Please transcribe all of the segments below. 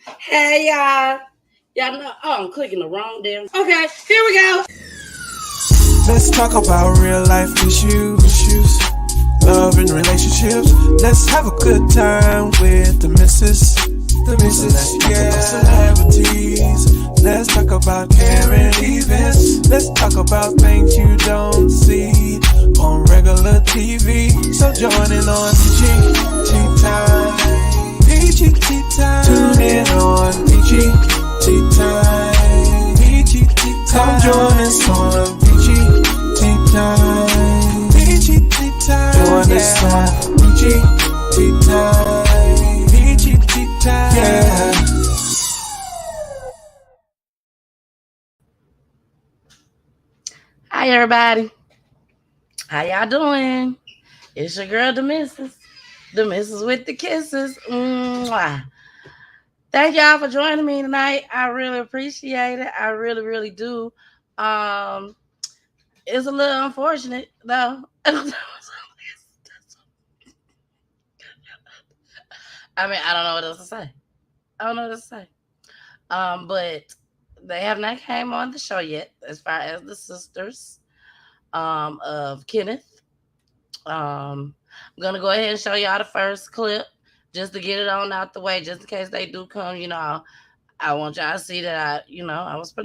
Hey y'all. Y'all know I'm clicking the wrong damn. Okay, here we go. Let's talk about real life issues, love and relationships. Let's have a good time with the missus. Yeah, celebrities. Let's talk about current events. Let's talk about things you don't see on regular TV. So join in on PGT time. PGT time. Tune in on PGT time. PGT time. Come join us on PGT time. PGT time. Join us on PGT time. PGT time. Yeah. Hi everybody. How y'all doing? It's your girl, the missus. The missus with the kisses. Mwah. Thank y'all for joining me tonight. I really appreciate it. I really, really do. It's a little unfortunate though. I mean, I don't know what else to say. I don't know what else to say. But they have not came on the show yet, as far as the sisters of Kenneth. I'm gonna go ahead and show y'all the first clip just to get it on out the way, just in case they do come. I want y'all to see that I was a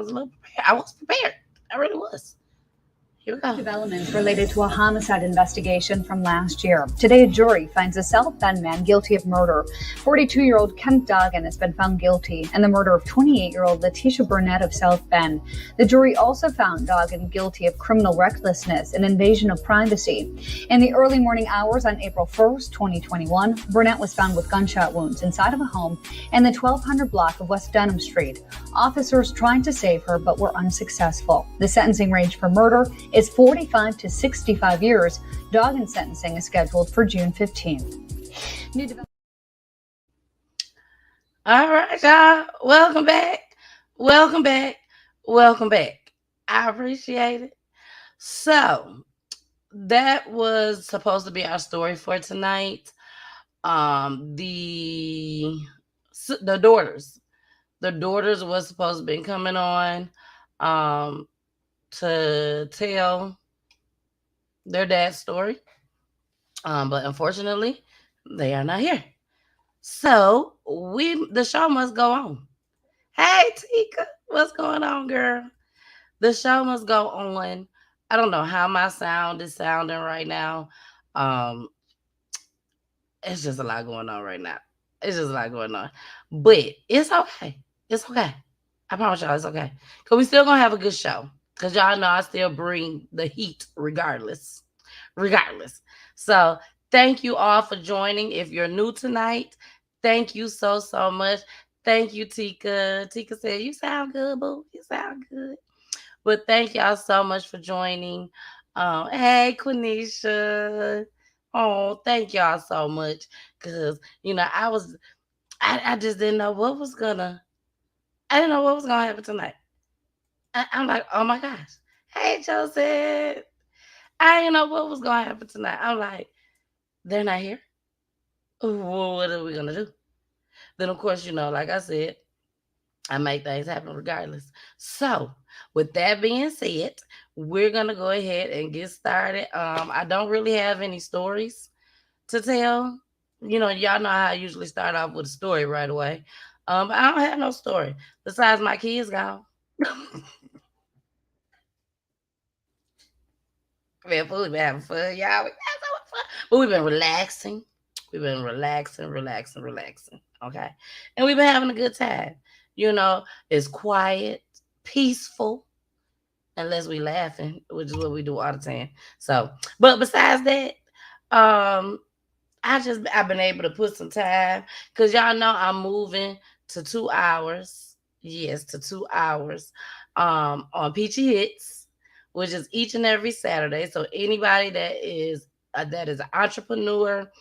little prepared. I was prepared. I really was. Here we go. Developments related to a homicide investigation from last year. Today, a jury finds a South Bend man guilty of murder. 42-year-old Kent Duggan has been found guilty in the murder of 28-year-old Letitia Burnett of South Bend. The jury also found Duggan guilty of criminal recklessness and invasion of privacy. In the early morning hours on April 1st, 2021, Burnett was found with gunshot wounds inside of a home in the 1200 block of West Denham Street. Officers tried to save her but were unsuccessful. The sentencing range for murder is 45 to 65 years. Duggan's sentencing is scheduled for June 15th. All right, y'all. Welcome back. Welcome back. Welcome back. I appreciate it. So, that was supposed to be our story for tonight. The daughters. The daughters was supposed to be coming on to tell their dad's story. But unfortunately, they are not here. So the show must go on. Hey Tika, what's going on, girl? The show must go on. I don't know how my sound is sounding right now. It's just a lot going on right now. It's just a lot going on. But it's okay. It's okay. I promise y'all it's okay. Because we still gonna have a good show. Because y'all know I still bring the heat regardless. Regardless. So thank you all for joining. If you're new tonight, thank you so, so much. Thank you, Tika. Tika said, you sound good, boo. You sound good. But thank y'all so much for joining. Hey, Quenisha. Oh, thank y'all so much. Because, I just didn't know what was gonna, I didn't know what was gonna happen tonight. I'm like, oh my gosh. Hey, Joseph. I didn't know what was gonna happen tonight. I'm like, they're not here. Well, what are we gonna do? Then, of course, like I said, I make things happen regardless. So, with that being said, we're gonna go ahead and get started. I don't really have any stories to tell. Y'all know how I usually start off with a story right away. I don't have no story besides my kids gone. Man, we've been having fun, y'all. We had so much fun. But we've been relaxing. We've been relaxing. Okay. And we've been having a good time. It's quiet, peaceful, unless we laughing, which is what we do all the time. So, but besides that, I've been able to put some time because y'all know I'm moving to 2 hours. Yes, to 2 hours on Peachy Hits, which is each and every Saturday. So anybody that is an entrepreneur,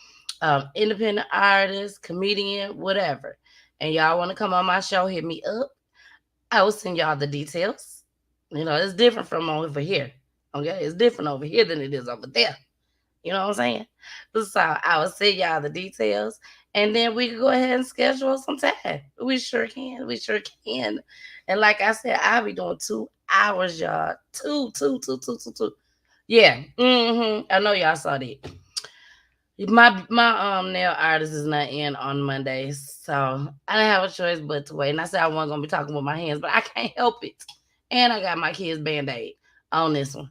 independent artist, comedian, whatever, and y'all want to come on my show, hit me up. I will send y'all the details. It's different from over here. Okay, it's different over here than it is over there. You know what I'm saying? So I will send y'all the details, and then we can go ahead and schedule some time. We sure can. We sure can. And like I said, I'll be doing 2 hours, y'all. Two. Yeah. I know y'all saw that. My nail artist is not in on Mondays, so I didn't have a choice but to wait. And I said I wasn't gonna be talking with my hands, but I can't help it. And I got my kids band-aid on this one.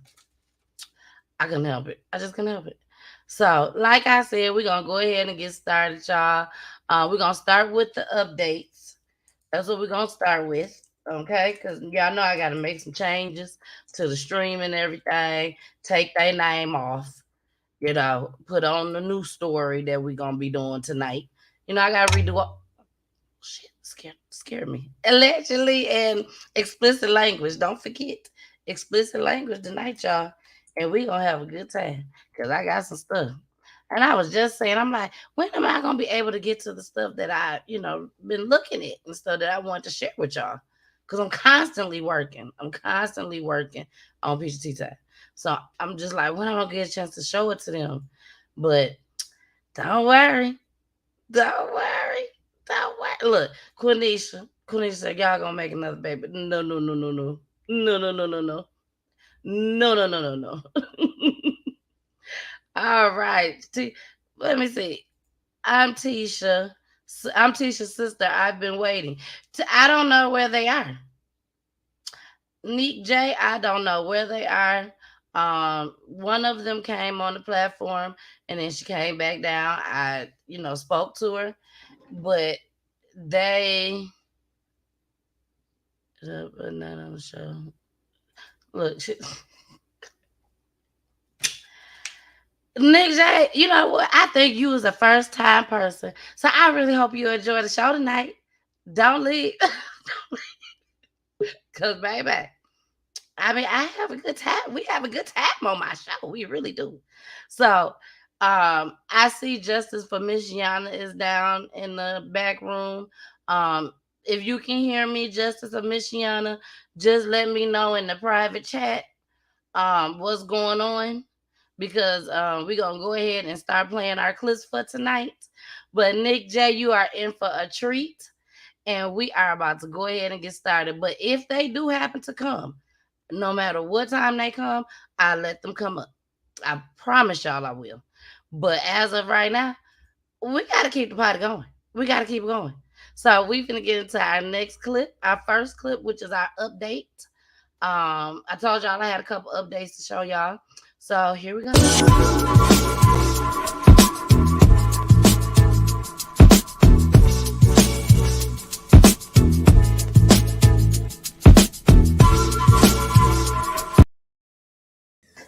I couldn't help it. I just couldn't help it. So, like I said, we're gonna go ahead and get started, y'all. We're gonna start with the updates. That's what we're gonna start with. Okay, because y'all know I gotta make some changes to the stream and everything, take their name off, put on the new story that we're gonna be doing tonight. I gotta redo all shit, scared me. Allegedly and explicit language. Don't forget explicit language tonight, y'all. And we gonna have a good time. Cause I got some stuff. And I was just saying, I'm like, when am I gonna be able to get to the stuff that been looking at and stuff that I want to share with y'all? Because I'm constantly working. I'm constantly working on PGT time. So I'm just like, when am I gonna get a chance to show it to them? But don't worry. Don't worry. Don't worry. Look, Quenisha said, y'all gonna make another baby. No, no, no, no, no. No, no, no, no, no. No, no, no, no, no. All right. Let me see. I'm Tisha. I'm Tisha's sister. I've been waiting. I don't know where they are. Neek J, I don't know where they are. One of them came on the platform and then she came back down. I, spoke to her, but they but not on the show. Look, Nick J, you know what? I think you was a first time person. So I really hope you enjoy the show tonight. Don't leave. Cause baby, I mean, I have a good time. We have a good time on my show. We really do. So I see Justice for Miss Yana is down in the back room. If you can hear me, Justice of Miss Yana, just let me know in the private chat what's going on. Because we're gonna go ahead and start playing our clips for tonight. But Nick J, you are in for a treat. And we are about to go ahead and get started. But if they do happen to come, no matter what time they come, I let them come up. I promise y'all I will. But as of right now, we got to keep the party going. We got to keep it going. So we're going to get into our next clip, our first clip, which is our update. I told y'all I had a couple updates to show y'all. So here we go.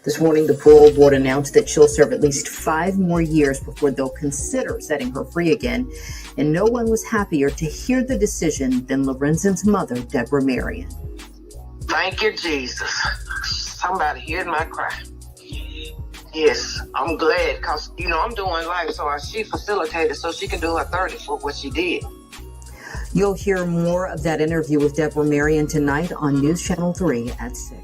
This morning, the parole board announced that she'll serve at least 5 more years before they'll consider setting her free again. And no one was happier to hear the decision than Lorenzen's mother, Deborah Marion. Thank you, Jesus. Somebody heard my cry. Yes, I'm glad because, I'm doing life, so she facilitated so she can do her 30 for what she did. You'll hear more of that interview with Deborah Marion tonight on News Channel 3 at 6.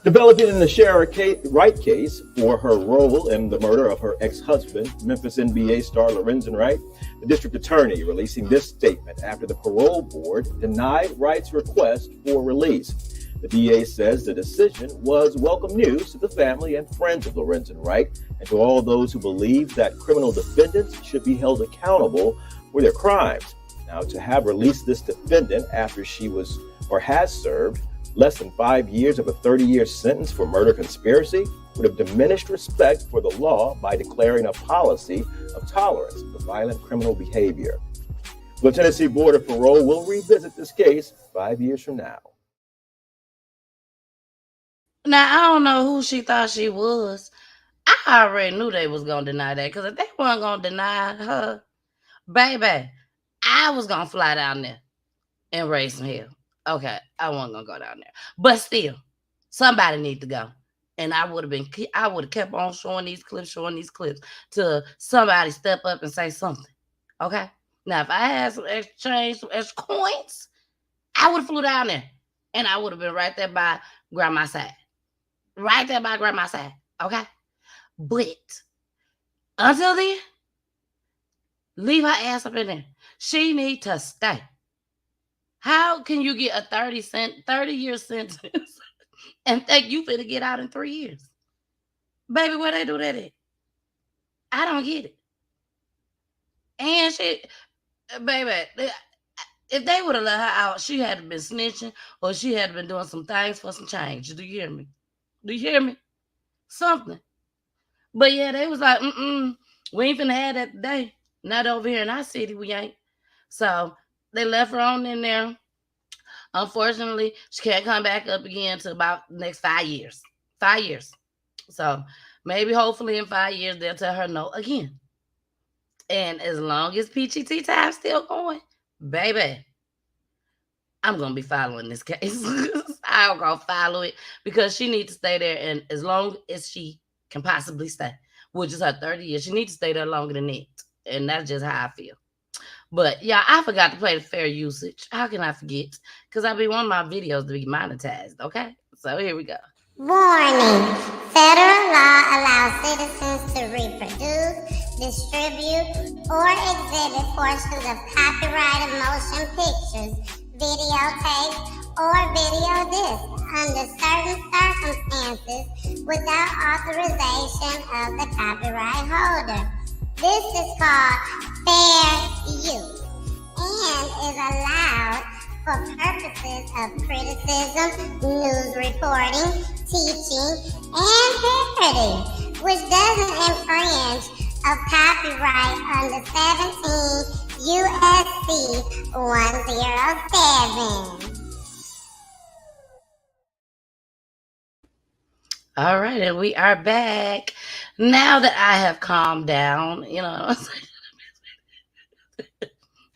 Developing in the Sherra Wright case for her role in the murder of her ex-husband, Memphis NBA star Lorenzen Wright, the district attorney releasing this statement after the parole board denied Wright's request for release. The DA says the decision was welcome news to the family and friends of Lorenzen Wright and to all those who believe that criminal defendants should be held accountable for their crimes. Now, to have released this defendant after she was or has served less than 5 years of a 30-year sentence for murder conspiracy would have diminished respect for the law by declaring a policy of tolerance for violent criminal behavior. The Tennessee Board of Parole will revisit this case 5 years from now. Now, I don't know who she thought she was. I already knew they was going to deny that because if they weren't going to deny her, baby, I was going to fly down there and raise some hell. Okay, I wasn't going to go down there. But still, somebody need to go. And I would have kept on showing these clips till somebody step up and say something. Okay? Now, if I had some extra coins, I would have flew down there. And I would have been right there by grandma's side. Right there by grandma's side. Okay? But until then, Leave her ass up in there. She need to stay. How can you get a 30-year sentence and think you finna get out in 3 years? Baby, where they do that at? I don't get it. And baby, if they would have let her out, she had to been snitching or she had been doing some things for some change. Do you hear me? Do you hear me? Something. But yeah, they was like, we ain't finna have that today. Not over here in our city, we ain't. So they left her on in there. Unfortunately, she can't come back up again to about the next 5 years. 5 years. So maybe hopefully in 5 years they'll tell her no again. And as long as PGT time's still going, baby, I'm gonna be following this case. I'm gonna follow it because she needs to stay there, and as long as she can possibly stay, which is her 30 years, she needs to stay there longer than that. And that's just how I feel. But yeah, I forgot to play the fair usage. How can I forget? Because I be wanting my videos to be monetized. Okay, so here we go. Warning. Federal law allows citizens to reproduce, distribute, or exhibit portions of copyrighted motion pictures, videotapes, or video discs under certain circumstances without authorization of the copyright holder. This is called fair use and is allowed for purposes of criticism, news reporting, teaching, and parody, which doesn't infringe of copyright under 17 U.S.C. 107. All right, and we are back. Now that I have calmed down, you know what I'm saying?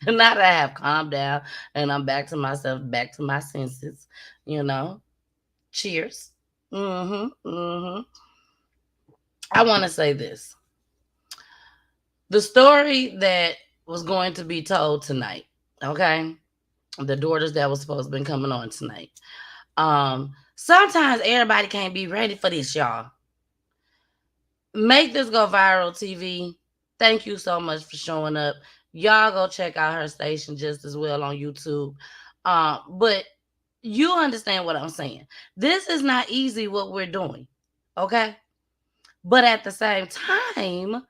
Now that I have calmed down and I'm back to myself, back to my senses, you know. Cheers. I want to say this. The story that was going to be told tonight, okay? The daughters that was supposed to be coming on tonight. Sometimes everybody can't be ready for this, y'all. Make this go viral, TV. Thank you so much for showing up. Y'all go check out her station just as well on YouTube. But you understand what I'm saying. This is not easy what we're doing, okay? But at the same time, you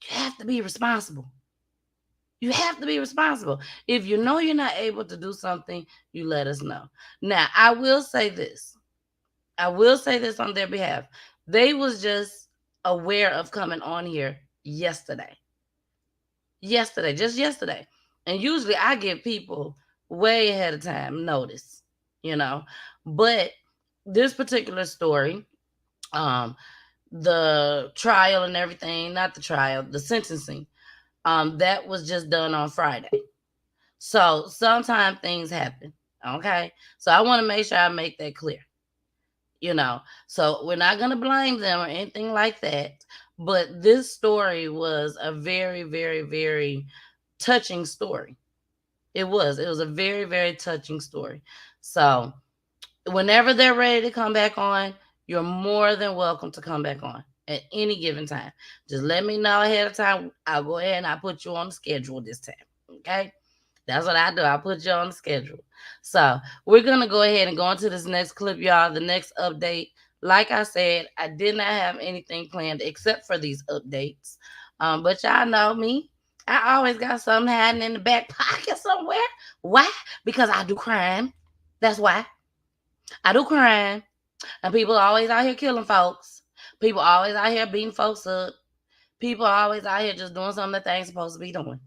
have to be responsible. You have to be responsible. If you know you're not able to do something, you let us know. Now, I will say this. I will say this on their behalf. They was just aware of coming on here yesterday. Just yesterday. And usually I give people way ahead of time notice, you know. But this particular story, the trial and everything, not the trial, the sentencing, that was just done on Friday. So sometimes things happen, okay? So I want to make sure I make that clear, you know. So we're not going to blame them or anything like that. But this story was a very, very, very touching story. It was a very, very touching story. So whenever they're ready to come back on, you're more than welcome to come back on at any given time. Just let me know ahead of time. I'll go ahead and I'll put you on the schedule this time. Okay? That's what I do. I'll put you on the schedule. So we're going to go ahead and go into this next clip, y'all. The next update. Like I said, I did not have anything planned except for these updates. But y'all know me. I always got something hiding in the back pocket somewhere. Why? Because I do crime. That's why. I do crime. And people are always out here killing folks. People are always out here beating folks up. People are always out here just doing something that they ain't supposed to be doing.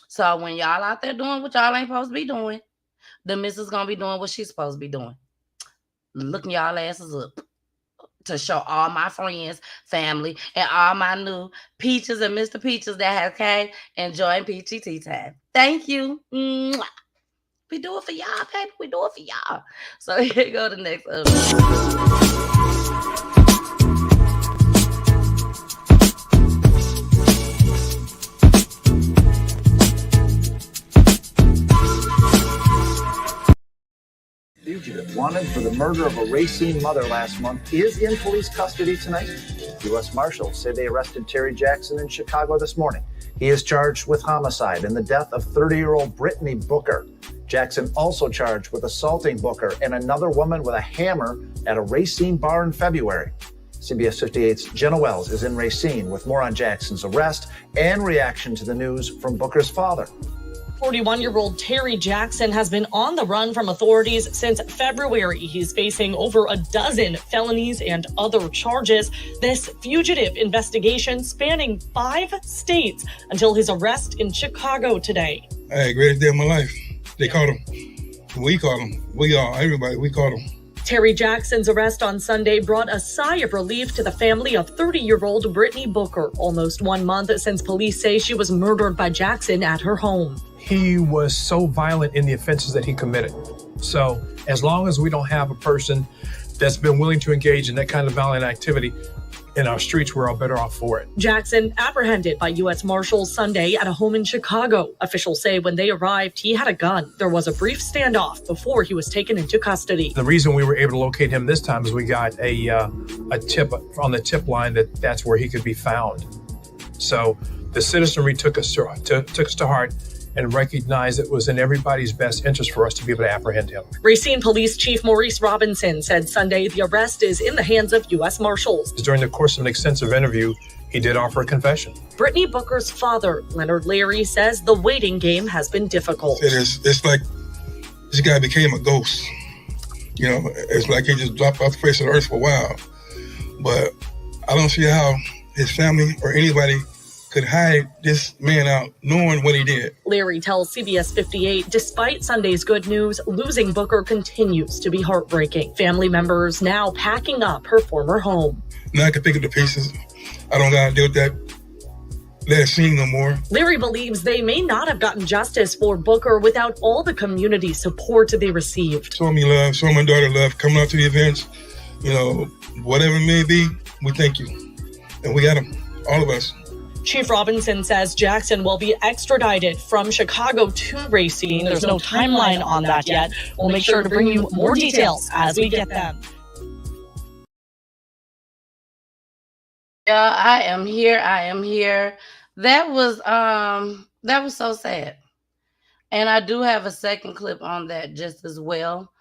So when y'all out there doing what y'all ain't supposed to be doing, the missus gonna be doing what she's supposed to be doing. Looking y'all asses up to show all my friends, family, and all my new Peaches and Mr. Peaches that have came and joined PGT time. Thank you. Mwah. We do it for y'all, baby. We do it for y'all. So here you go the next update. Fugitive, wanted for the murder of a Racine mother last month, is in police custody tonight. U.S. Marshals say they arrested Terry Jackson in Chicago this morning. He is charged with homicide in the death of 30-year-old Brittany Booker. Jackson also charged with assaulting Booker and another woman with a hammer at a Racine bar in February. CBS 58's Jenna Wells is in Racine with more on Jackson's arrest and reaction to the news from Booker's father. 41-year-old Terry Jackson has been on the run from authorities since February. He's facing over a dozen felonies and other charges. This fugitive investigation spanning 5 states until his arrest in Chicago today. I had the greatest day of my life. They caught him. We caught him. We all, everybody, we caught him. Terry Jackson's arrest on Sunday brought a sigh of relief to the family of 30-year-old Brittany Booker, almost 1 month since police say she was murdered by Jackson at her home. He was so violent in the offenses that he committed. So as long as we don't have a person that's been willing to engage in that kind of violent activity in our streets, we're all better off for it. Jackson apprehended by U.S. Marshals Sunday at a home in Chicago. Officials say when they arrived, he had a gun. There was a brief standoff before he was taken into custody. The reason we were able to locate him this time is we got a tip on the tip line that's where he could be found. So the citizenry took us to heart and recognized it was in everybody's best interest for us to be able to apprehend him. Racine Police Chief Maurice Robinson said Sunday the arrest is in the hands of U.S. Marshals. During the course of an extensive interview, he did offer a confession. Brittany Booker's father, Leonard Leary, says the waiting game has been difficult. It's like this guy became a ghost. You know, it's like he just dropped off the face of the earth for a while. But I don't see how his family or anybody could hide this man out knowing what he did. Leary tells CBS 58, despite Sunday's good news, losing Booker continues to be heartbreaking. Family members now packing up her former home. Now I can pick up the pieces. I don't gotta deal with that scene no more. Leary believes they may not have gotten justice for Booker without all the community support they received. Show me love, show my daughter love, coming out to the events, you know, whatever it may be, we thank you. And we got them, all of us. Chief Robinson says Jackson will be extradited from Chicago to Racine. There's no timeline on that yet. We'll make sure to bring you more details as we get them. Yeah, I am here. That was so sad. And I do have a second clip on that just as well.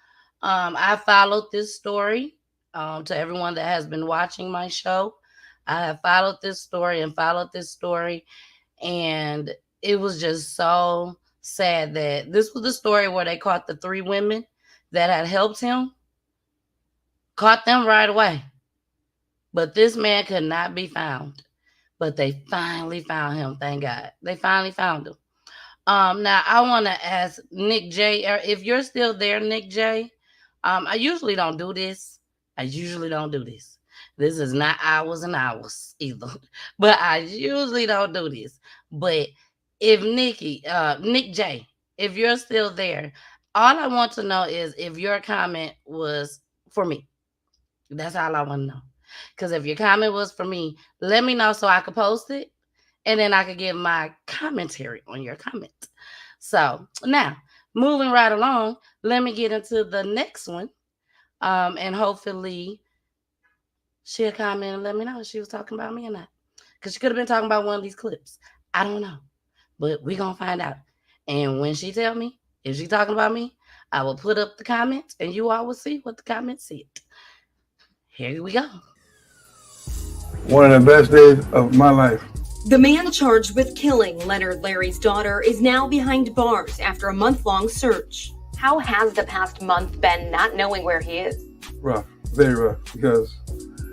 I followed this story to everyone that has been watching my show. I have followed this story, and it was just so sad that this was the story where they caught the 3 women that had helped him, caught them right away. But this man could not be found. But they finally found him, thank God. They finally found him. Now, I want to ask Nick J, if you're still there, Nick J. I usually don't do this. This is not hours and hours either, but I usually don't do this. But if Nick J, if you're still there, all I want to know is if your comment was for me. That's all I want to know. Because if your comment was for me, let me know so I could post it, and then I could give my commentary on your comment. So now, moving right along, let me get into the next one, and hopefully she'll comment and let me know if she was talking about me or not. Because she could have been talking about one of these clips. I don't know. But we're going to find out. And when she tell me, if she's talking about me, I will put up the comments and you all will see what the comments said. Here we go. One of the best days of my life. The man charged with killing Leonard Leary's daughter is now behind bars after a month-long search. How has the past month been not knowing where he is? Rough, very rough, because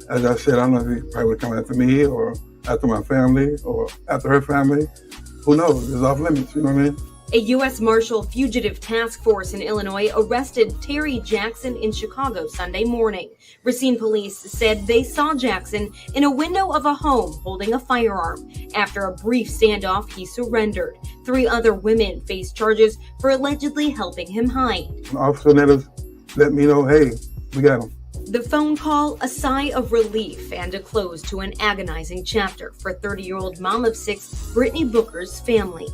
as I said, I don't know if he probably would come after me or after my family or after her family. Who knows? It's off limits, you know what I mean? A U.S. Marshal Fugitive Task Force in Illinois arrested Terry Jackson in Chicago Sunday morning. Racine police said they saw Jackson in a window of a home holding a firearm. After a brief standoff, he surrendered. 3 other women faced charges for allegedly helping him hide. An officer let me know, hey, we got him. The phone call, a sigh of relief and a close to an agonizing chapter for 30-year-old mom of 6, Brittany Booker's family.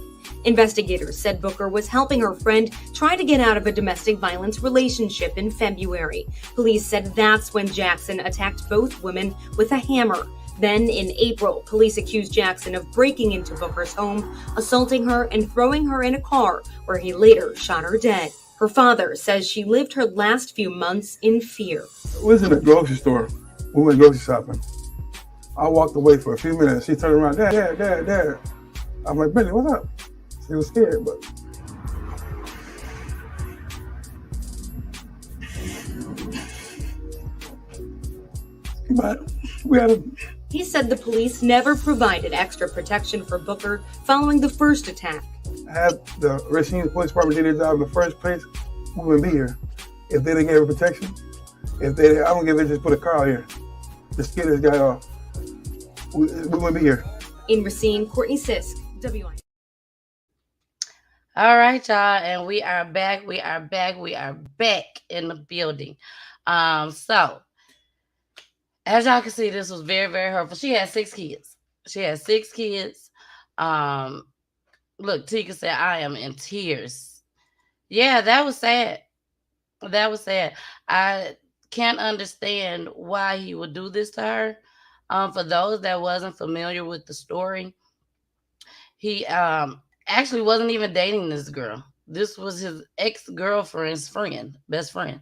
Investigators said Booker was helping her friend try to get out of a domestic violence relationship in February. Police said that's when Jackson attacked both women with a hammer. Then, in April, police accused Jackson of breaking into Booker's home, assaulting her, and throwing her in a car, where he later shot her dead. Her father says she lived her last few months in fear. We was in the grocery store. We went grocery shopping. I walked away for a few minutes. She turned around, Dad. I'm like, Benny, what's up? She was scared, but we had a... He said the police never provided extra protection for Booker following the first attack. Had the Racine Police Department did their job in the first place, we wouldn't be here. If they didn't give her protection, I don't give it, just put a car out here. Just get this guy off. We wouldn't be here. In Racine, Courtney Sisk, WI. All right, y'all, and we are back in the building. So as y'all can see, this was very, very hurtful. She had 6 kids. Look, Tika said, I am in tears. Yeah, that was sad. I can't understand why he would do this to her. For those that wasn't familiar with the story, he actually wasn't even dating this girl. This was his ex-girlfriend's best friend.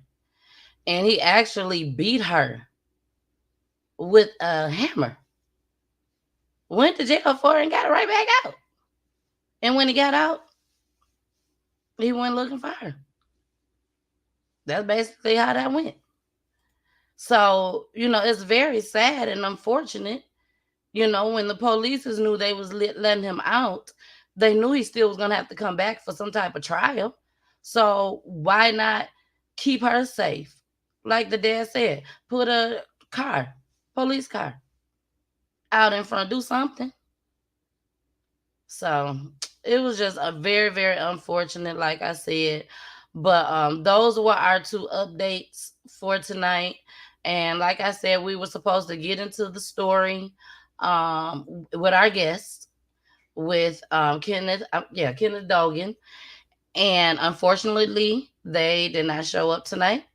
And he actually beat her with a hammer. Went to jail for it and got right back out. And when he got out, he went looking for her. That's basically how that went. So, it's very sad and unfortunate. When the police knew they was letting him out, they knew he still was going to have to come back for some type of trial. So why not keep her safe? Like the dad said, put a police car out in front, do something. So it was just a very, very unfortunate, like I said. But those were our 2 updates for tonight. And like I said, we were supposed to get into the story with our guest, with Kenneth Dogan. And unfortunately, they did not show up tonight.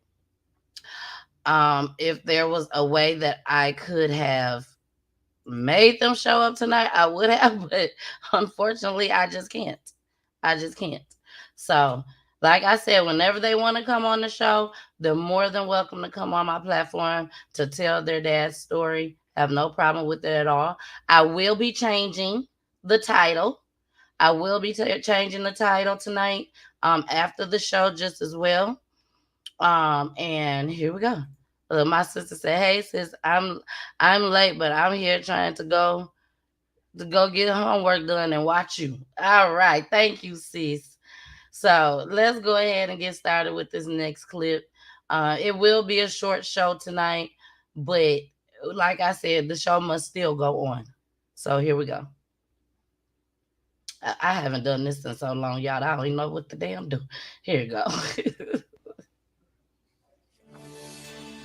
If there was a way that I could have made them show up tonight, I would have, but unfortunately, I just can't. So, like I said, whenever they want to come on the show, they're more than welcome to come on my platform to tell their dad's story. I have no problem with it at all. I will be changing the title. Changing the title tonight after the show just as well. And here we go. My sister said, "Hey sis, I'm late, but I'm here trying to go get homework done and watch you." All right, thank you, sis. So let's go ahead and get started with this next clip. It will be a short show tonight, but like I said, the show must still go on. So here we go. I haven't done this in so long, y'all. I don't even know what the damn do. Here you go.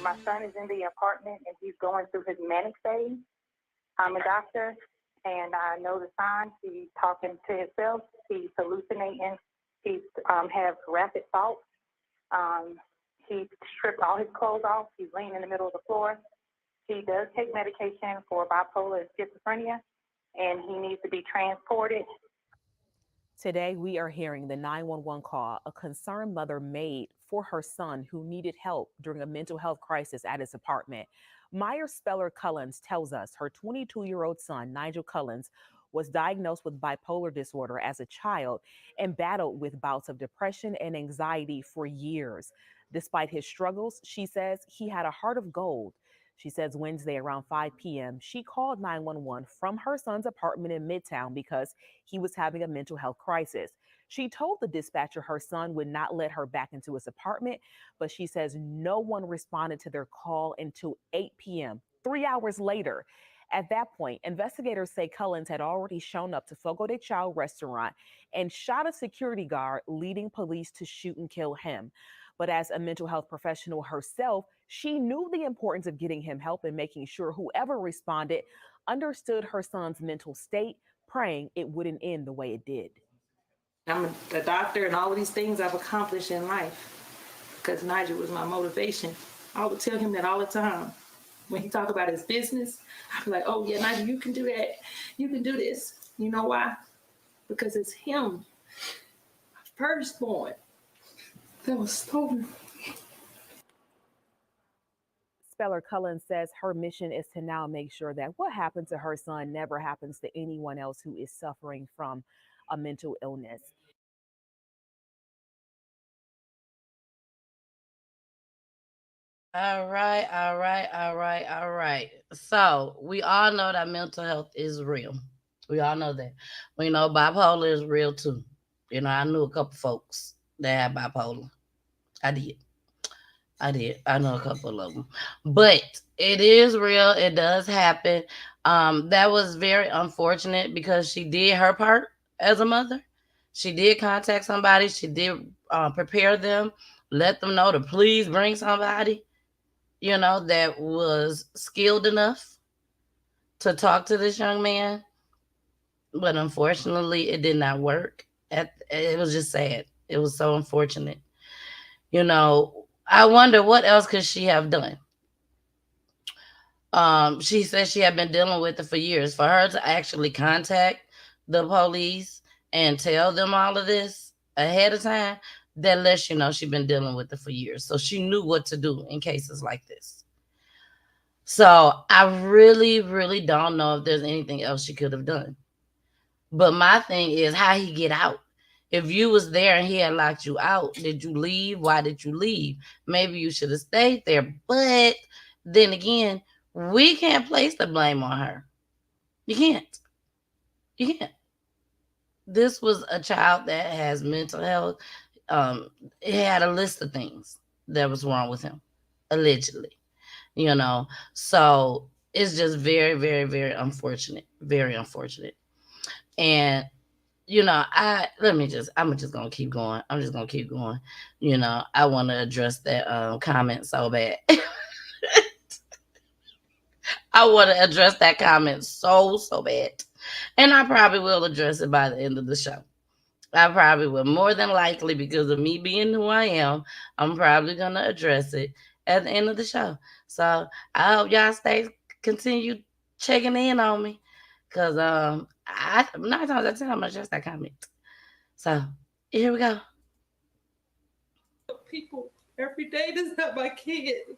My son is in the apartment and he's going through his manic phase. I'm a doctor and I know the signs. He's talking to himself. He's hallucinating. He's have rapid thoughts. He stripped all his clothes off. He's laying in the middle of the floor. He does take medication for bipolar and schizophrenia, and he needs to be transported. Today, we are hearing the 911 call a concerned mother made for her son who needed help during a mental health crisis at his apartment. Meyer Speller Cullens tells us her 22-year-old son, Nigel Cullens, was diagnosed with bipolar disorder as a child and battled with bouts of depression and anxiety for years. Despite his struggles, she says he had a heart of gold. She says Wednesday around 5 p.m., she called 911 from her son's apartment in Midtown because he was having a mental health crisis. She told the dispatcher her son would not let her back into his apartment, but she says no one responded to their call until 8 p.m., 3 hours later. At that point, investigators say Cullens had already shown up to Fogo de Chao restaurant and shot a security guard, leading police to shoot and kill him. But as a mental health professional herself, she knew the importance of getting him help and making sure whoever responded understood her son's mental state, praying it wouldn't end the way it did. I'm a doctor, and all of these things I've accomplished in life because Nigel was my motivation. I would tell him that all the time. When he talk about his business, I be like, oh yeah, Nigel, you can do that. You can do this. You know why? Because it's him, firstborn, that was stolen. Speller Cullen says her mission is to now make sure that what happened to her son never happens to anyone else who is suffering from a mental illness. All right. So we all know that mental health is real. We all know that. We know bipolar is real too. You know, I knew a couple folks that had bipolar. I did. I know a couple of them. But it is real. It does happen. That was very unfortunate because she did her part as a mother. She did contact somebody. She did prepare them, let them know to please bring somebody, you know, that was skilled enough to talk to this young man. But unfortunately, it did not work. It was just sad. It was so unfortunate. You know, I wonder what else could she have done. She said she had been dealing with it for years. For her to actually contact the police and tell them all of this ahead of time, that lets you know she's been dealing with it for years. So she knew what to do in cases like this. So I really, really don't know if there's anything else she could have done. But my thing is how he get out. If you was there and he had locked you out, did you leave? Why did you leave? Maybe you should have stayed there. But then again, we can't place the blame on her. You can't. You can't. This was a child that has mental health. It had a list of things that was wrong with him, allegedly. You know, so it's just very, very, very unfortunate. Very unfortunate. And you know, I'm just gonna keep going. I'm just gonna keep going. You know, I want to address that comment so bad. I want to address that comment so bad. And I probably will address it by the end of the show. I probably will, more than likely, because of me being who I am. I'm probably gonna address it at the end of the show. So I hope y'all continue checking in on me, cause I 9 times out of 10 I'm gonna address that comment. So here we go. People every day that's not my kid.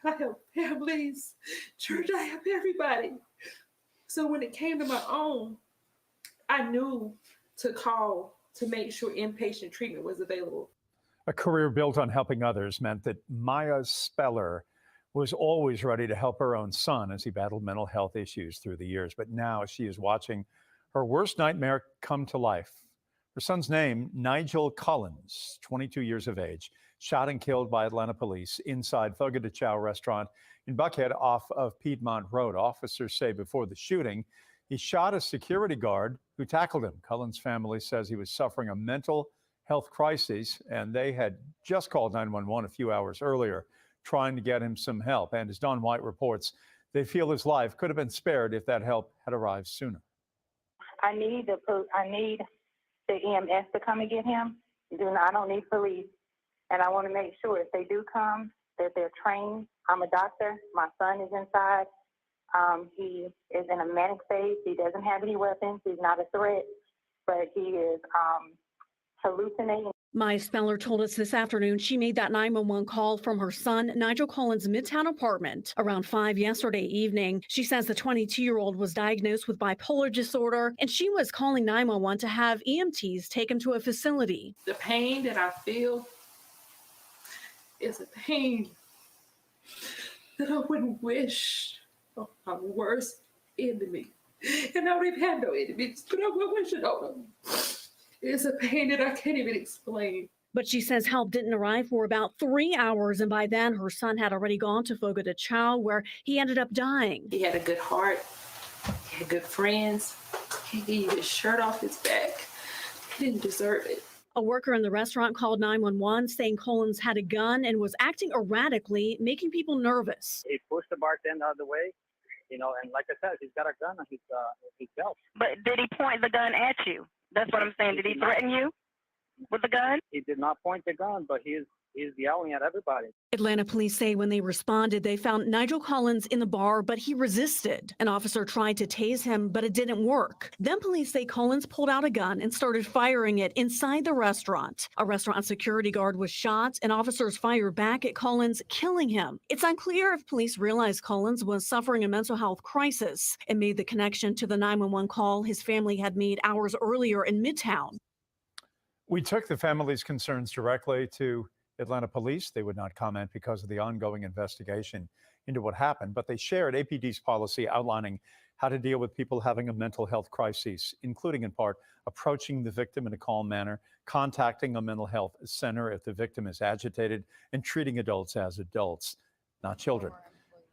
I have families, church, I have everybody. So when it came to my own, I knew to call to make sure inpatient treatment was available. A career built on helping others meant that Maya Speller was always ready to help her own son as he battled mental health issues through the years. But now she is watching her worst nightmare come to life. Her son's name, Nigel Collins, 22 years of age, shot and killed by Atlanta police inside Fogo de Chao restaurant in Buckhead off of Piedmont Road. Officers say before the shooting, he shot a security guard who tackled him. Cullen's family says he was suffering a mental health crisis, and they had just called 911 a few hours earlier, trying to get him some help. And as Don White reports, they feel his life could have been spared if that help had arrived sooner. I need the EMS to come and get him. I don't need police. And I want to make sure if they do come, that they're trained. I'm a doctor. My son is inside. He is in a manic phase. He doesn't have any weapons. He's not a threat, but he is hallucinating. Maya Speller told us this afternoon she made that 911 call from her son, Nigel Collins' Midtown apartment around 5 yesterday evening. She says the 22-year-old was diagnosed with bipolar disorder, and she was calling 911 to have EMTs take him to a facility. The pain that I feel is a pain that I wouldn't wish on my worst enemy. And I don't even have no enemies, but I would wish it on them. It's a pain that I can't even explain. But she says help didn't arrive for about 3 hours, and by then her son had already gone to Fogo de Chao, where he ended up dying. He had a good heart. He had good friends. He gave his shirt off his back. He didn't deserve it. A worker in the restaurant called 911 saying Collins had a gun and was acting erratically, making people nervous. He pushed the bartender out of the way, and like I said, he's got a gun on his belt. But did he point the gun at you? That's what I'm saying. Did he threaten you with the gun? He did not point the gun, but he's He's yelling at everybody. Atlanta police say when they responded, they found Nigel Collins in the bar, but he resisted. An officer tried to tase him, but it didn't work. Then police say Collins pulled out a gun and started firing it inside the restaurant. A restaurant security guard was shot, and officers fired back at Collins, killing him. It's unclear if police realized Collins was suffering a mental health crisis and made the connection to the 911 call his family had made hours earlier in Midtown. We took the family's concerns directly to Atlanta police. They would not comment because of the ongoing investigation into what happened, but they shared APD's policy outlining how to deal with people having a mental health crisis, including in part approaching the victim in a calm manner, contacting a mental health center if the victim is agitated, and treating adults as adults, not children.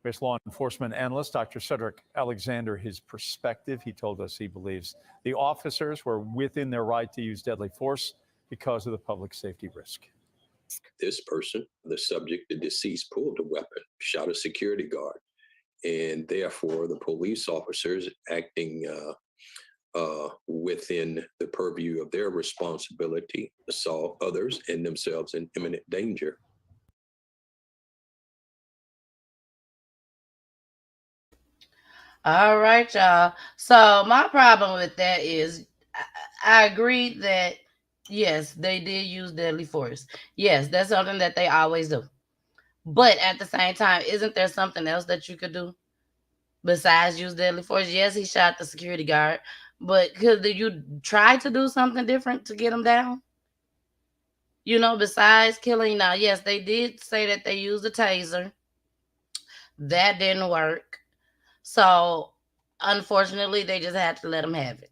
Here's law enforcement analyst Dr. Cedric Alexander, his perspective. He told us he believes the officers were within their right to use deadly force because of the public safety risk. This person, the subject, the deceased, pulled a weapon, shot a security guard, and therefore the police officers acting within the purview of their responsibility saw others and themselves in imminent danger. All right, y'all. So my problem with that is I agree that, yes, they did use deadly force. Yes, that's something that they always do. But at the same time, isn't there something else that you could do besides use deadly force? Yes, he shot the security guard, but could you try to do something different to get him down? You know, besides killing. Now, yes, they did say that they used a taser. That didn't work. So, unfortunately, they just had to let him have it.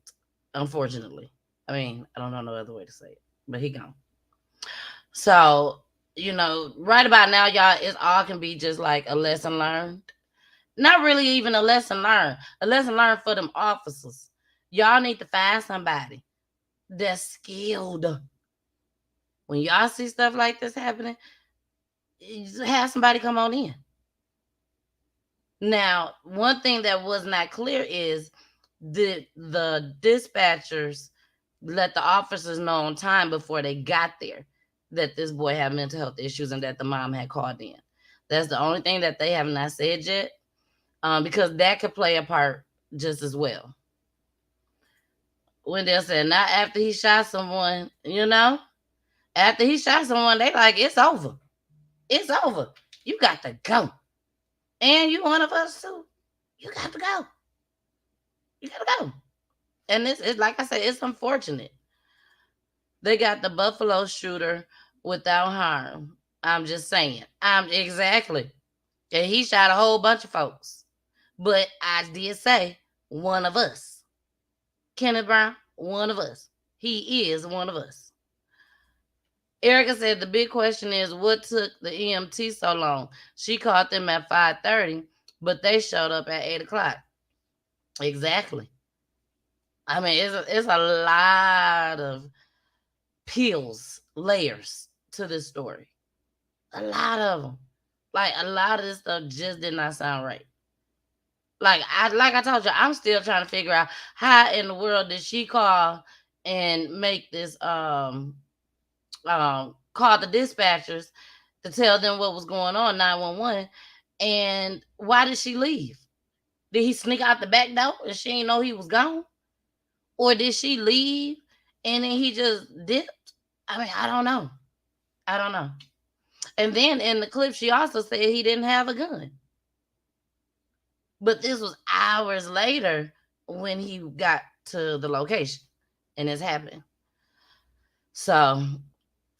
Unfortunately. I mean, I don't know no other way to say it, but he gone. So, you know, right about now, y'all, it all can be just like a lesson learned. Not really even a lesson learned. A lesson learned for them officers. Y'all need to find somebody that's skilled. When y'all see stuff like this happening, have somebody come on in. Now, one thing that was not clear is the dispatchers let the officers know on time before they got there that this boy had mental health issues and that the mom had called in. That's the only thing that they have not said yet, because that could play a part just as well. When they said not after he shot someone, you know, after he shot someone, they like, it's over. It's over. You got to go. And you one of us too. You got to go. You got to go. And this is, like I said, it's unfortunate. They got the Buffalo shooter without harm. I'm just saying. Exactly. And he shot a whole bunch of folks. But I did say one of us. Kenneth Brown, one of us. He is one of us. Erica said the big question is what took the EMT so long? She called them at 5:30, but they showed up at 8 o'clock. Exactly. I mean, it's a lot of layers to this story. A lot of them. Like, a lot of this stuff just did not sound right. Like I told you, I'm still trying to figure out how in the world did she call and make this call the dispatchers to tell them what was going on, 911, and why did she leave? Did he sneak out the back door and she didn't know he was gone? Or did she leave and then he just dipped? I mean, I don't know. And then in the clip, she also said he didn't have a gun. But this was hours later when he got to the location and it's happening. So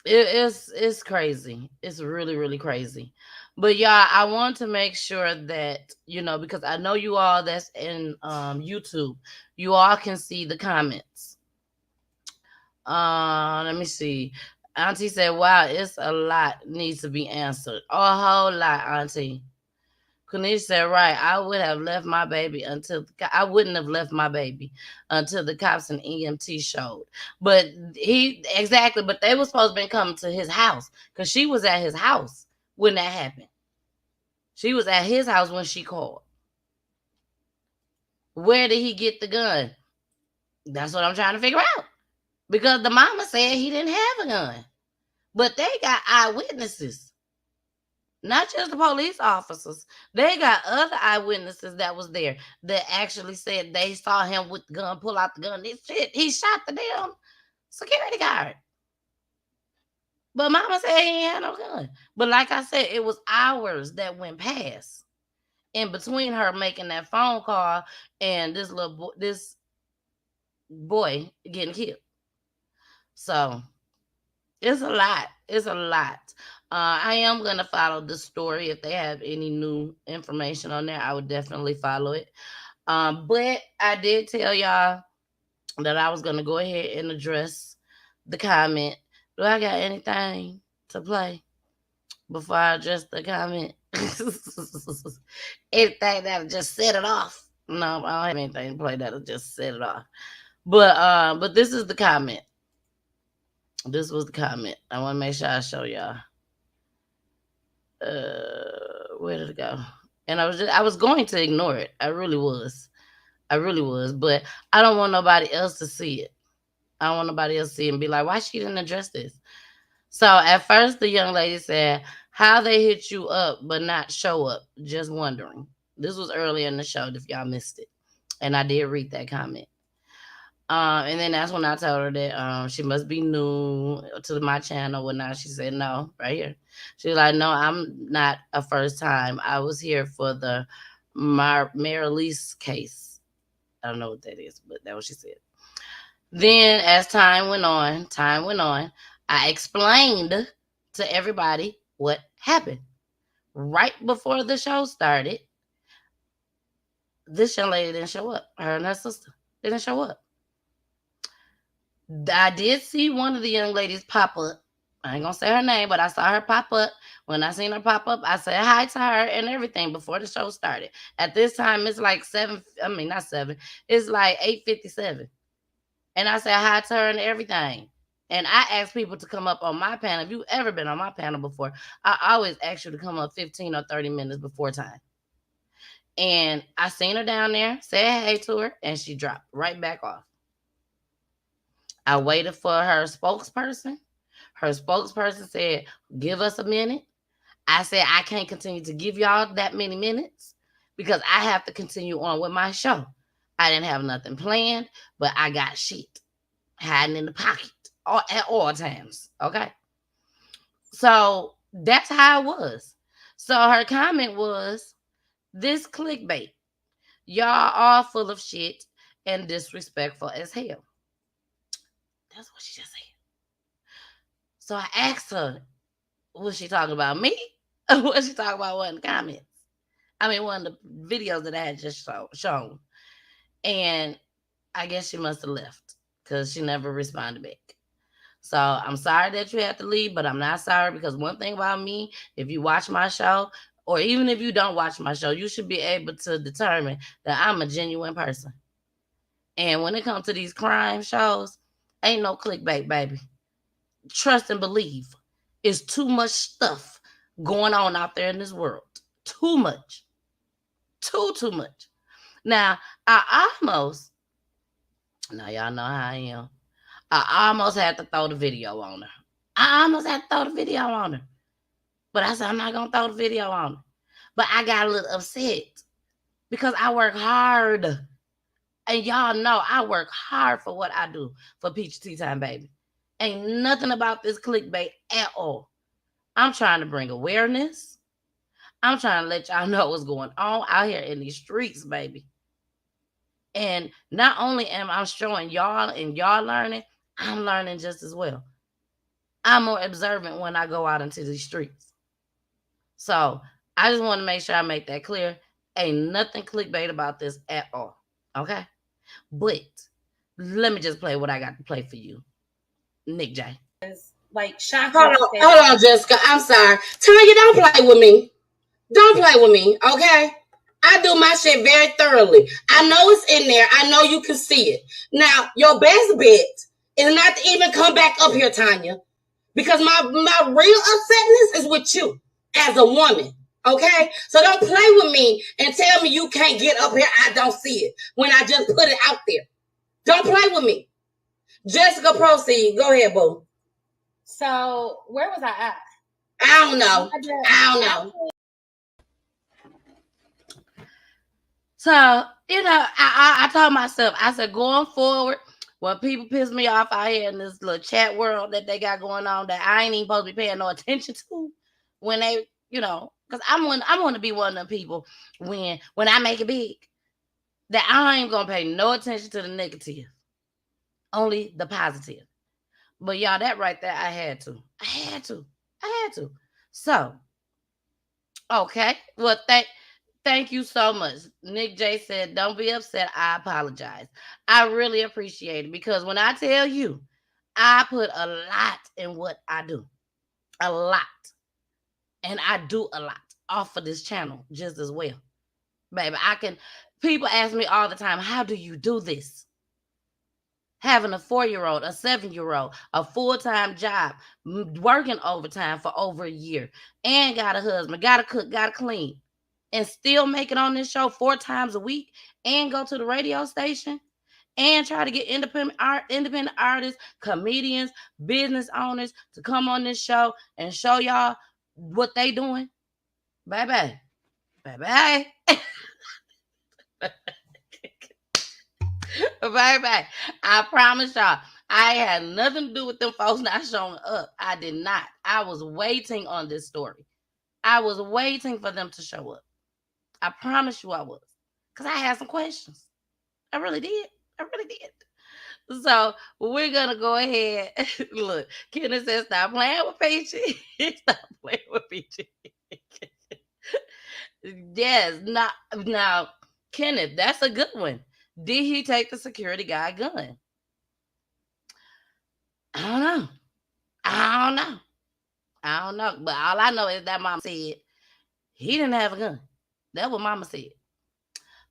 it's crazy. It's really, really crazy. But y'all, I want to make sure that, you know, because I know you all that's in YouTube, you all can see the comments. Let me see. Auntie said, wow, it's a lot needs to be answered. A whole lot, Auntie. Kanish said, right, I wouldn't have left my baby until the cops and EMT showed. But but they were supposed to be coming to his house because she was at his house when that happened. She was at his house when she called. Where did he get the gun? That's what I'm trying to figure out. Because the mama said he didn't have a gun. But they got eyewitnesses. Not just the police officers. They got other eyewitnesses that was there that actually said they saw him with the gun, pull out the gun. He shot the damn security guard. But mama said he ain't had no gun. But like I said, it was hours that went past in between her making that phone call and this boy getting killed. So it's a lot. It's a lot. I am going to follow the story. If they have any new information on there, I would definitely follow it. But I did tell y'all that I was going to go ahead and address the comment. Do I got anything to play before I address the comment? Anything that'll just set it off? No, I don't have anything to play that'll just set it off. But this is the comment. This was the comment. I want to make sure I show y'all. Where did it go? And I was going to ignore it. I really was. But I don't want nobody else to see it. I don't want nobody else to see it and be like, why she didn't address this? So at first the young lady said, how they hit you up but not show up. Just wondering. This was earlier in the show if y'all missed it. And I did read that comment. And then that's when I told her that she must be new to my channel. Whatnot. She said, no, right here. She was like, no, I'm not a first time. I was here for the Marylise case. I don't know what that is, but that's what she said. Then as time went on, I explained to everybody what happened. Right before the show started, this young lady didn't show up. Her and her sister didn't show up. I did see one of the young ladies pop up. I ain't gonna say her name, but I saw her pop up. When I seen her pop up, I said hi to her and everything before the show started. At this time, it's like it's like 8:57. And I said hi to her and everything. And I asked people to come up on my panel. If you've ever been on my panel before, I always ask you to come up 15 or 30 minutes before time. And I seen her down there, said hey to her, and she dropped right back off. I waited for her spokesperson. Her spokesperson said, give us a minute. I said, I can't continue to give y'all that many minutes because I have to continue on with my show. I didn't have nothing planned, but I got shit hiding in the pocket at all times. Okay. So that's how it was. So her comment was, this clickbait. Y'all all full of shit and disrespectful as hell. That's what she just said. So I asked her, was she talking about me? Or was she talking about one of the comments? I mean, one of the videos that I had just shown. And I guess she must have left because she never responded back. So I'm sorry that you had to leave, but I'm not sorry because one thing about me, if you watch my show, or even if you don't watch my show, you should be able to determine that I'm a genuine person. And when it comes to these crime shows, ain't no clickbait, baby. Trust and believe. It's too much stuff going on out there in this world. Too much. Too much. Now, y'all know how I am. I almost had to throw the video on her. But I said, I'm not going to throw the video on her. But I got a little upset because I work hard. And y'all know I work hard for what I do for Peach Tea Time, baby. Ain't nothing about this clickbait at all. I'm trying to bring awareness. I'm trying to let y'all know what's going on out here in these streets, baby. And not only am I showing y'all and y'all learning, I'm learning just as well. I'm more observant when I go out into these streets. So I just want to make sure I make that clear. Ain't nothing clickbait about this at all. Okay? But let me just play what I got to play for you. Nick J. Like shocked. Hold on, Jessica. I'm sorry. Tanya, don't play with me. Don't play with me, okay? I do my shit very thoroughly. I know it's in there. I know you can see it. Now, your best bet is not to even come back up here, Tanya, because my real upsetness is with you as a woman, okay? So don't play with me and tell me you can't get up here. I don't see it when I just put it out there. Don't play with me. Jessica, proceed. Go ahead, boo. So where was I at? I don't know. So, I told myself, I said, going forward, when people piss me off out here in this little chat world that they got going on that I ain't even supposed to be paying no attention to, when they, because I want to be one of them people when I make it big, that I ain't gonna pay no attention to the negative, only the positive. But y'all, that right there, I had to. So, okay, well, thank you so much. Nick J said, don't be upset. I apologize. I really appreciate it because when I tell you, I put a lot in what I do. A lot. And I do a lot off of this channel just as well. Baby, people ask me all the time, how do you do this? Having a 4-year-old, a 7-year-old, a full-time job, working overtime for over a year, and got a husband, got to cook, got to clean, and still make it on this show 4 times a week, and go to the radio station, and try to get independent artists, comedians, business owners to come on this show and show y'all what they doing. Bye-bye. Bye-bye. Bye-bye. I promise y'all, I had nothing to do with them folks not showing up. I did not. I was waiting on this story. I was waiting for them to show up. I promise you I was. Because I had some questions. I really did. So we're going to go ahead. Look, Kenneth says, stop playing with Peachy. Stop playing with Peachy. Yes. Now, Kenneth, that's a good one. Did he take the security guy gun? I don't know. But all I know is that mama said he didn't have a gun. That's what mama said.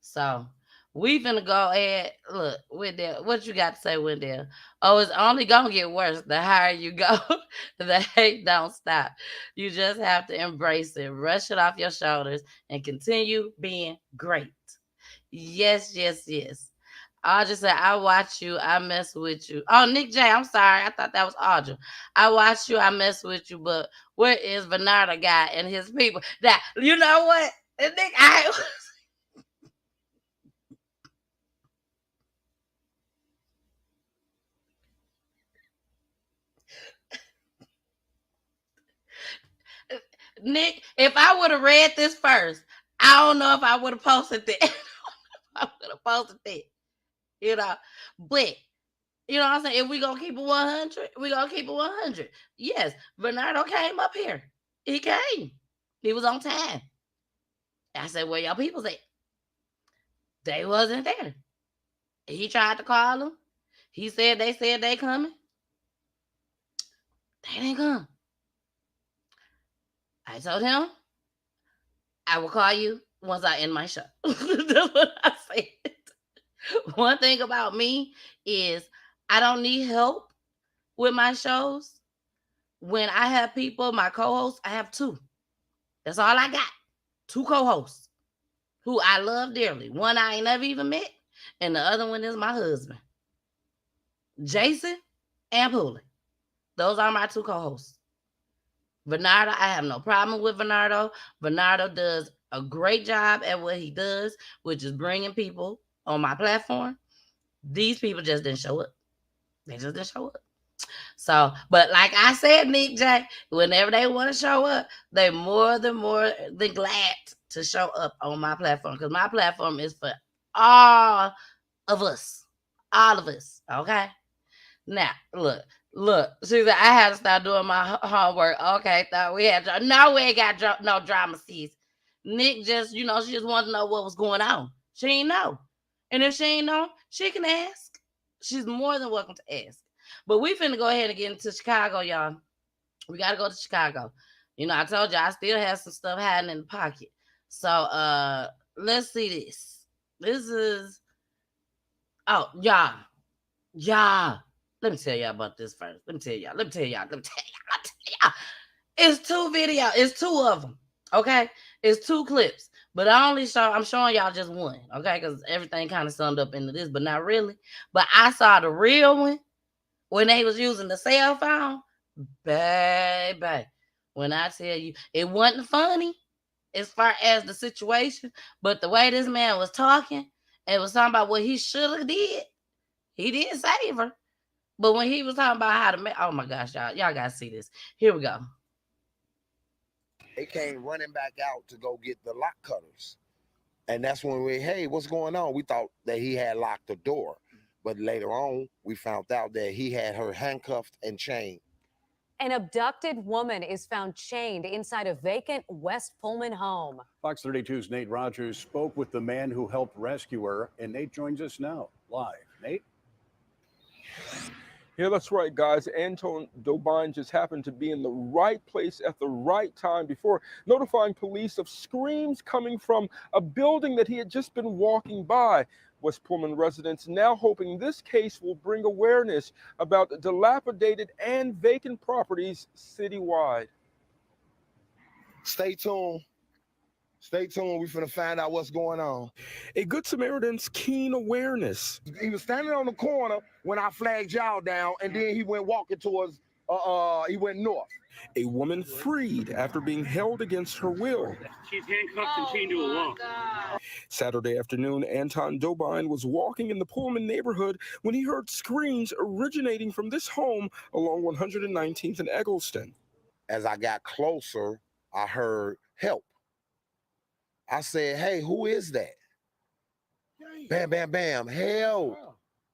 So we finna go ahead. Look, Wendell, what you got to say, Wendell? Oh, it's only gonna get worse the higher you go. The hate don't stop. You just have to embrace it, brush it off your shoulders, and continue being great. Yes. Audra said, I watch you, I mess with you. Oh, Nick J, I'm sorry. I thought that was Audra. I watch you, I mess with you, but where is Bernardo guy and his people? That, you know what? Nick, Nick, if I would have read this first, I don't know if I would have posted that. But you know what I'm saying? If we gonna keep it 100, we gonna keep it 100. Yes, Bernardo came up here. He came. He was on time. I said, where y'all people at? They wasn't there. He tried to call them. He said they coming. They didn't come. I told him, I will call you once I end my show. That's what I said. One thing about me is I don't need help with my shows. When I have people, my co-hosts, I have 2. That's all I got. 2 co-hosts who I love dearly. One I ain't never even met, and the other one is my husband, Jason and Poolie. Those are my 2 co-hosts. Bernardo, I have no problem with Bernardo. Bernardo does a great job at what he does, which is bringing people on my platform. These people just didn't show up. They just didn't show up. So, but like I said, Nick J, whenever they want to show up, they're more than glad to show up on my platform, because my platform is for all of us. All of us. Okay? Now, look. She said, I had to start doing my homework. Okay, thought we had no, we ain't got no drama, sis. Nick just, she just wanted to know what was going on. She ain't know. And if she ain't know, she can ask. She's more than welcome to ask. But we finna go ahead and get into Chicago, y'all. We got to go to Chicago. I told you I still have some stuff hiding in the pocket. So, let's see this. This is, y'all. Let me tell y'all about this first. Let me tell y'all. It's 2 videos. It's 2 of them. Okay? It's 2 clips. But I'm showing y'all just one. Okay? Because everything kind of summed up into this, but not really. But I saw the real one when they was using the cell phone. Baby, when I tell you, it wasn't funny as far as the situation, but the way this man was talking, it was talking about what he should have did. He did save her. But when he was talking about how to make, oh my gosh, y'all gotta see this. Here we go. They came running back out to go get the lock cutters. And that's when hey, what's going on? We thought that he had locked the door. But later on, we found out that he had her handcuffed and chained. An abducted woman is found chained inside a vacant West Pullman home. Fox 32's Nate Rogers spoke with the man who helped rescue her, and Nate joins us now, live. Nate? Yeah, that's right, guys. Anton Dobine just happened to be in the right place at the right time before notifying police of screams coming from a building that he had just been walking by. West Pullman residents now hoping this case will bring awareness about dilapidated and vacant properties citywide. Stay tuned. Stay tuned. We're finna find out what's going on. A Good Samaritan's keen awareness. He was standing on the corner when I flagged y'all down, and then he went walking towards, he went north. A woman freed after being held against her will. She's handcuffed and chained to a wall. Saturday afternoon, Anton Dobine was walking in the Pullman neighborhood when he heard screams originating from this home along 119th and Eggleston. As I got closer, I heard help. I said, hey, who is that? Bam, bam, bam, help.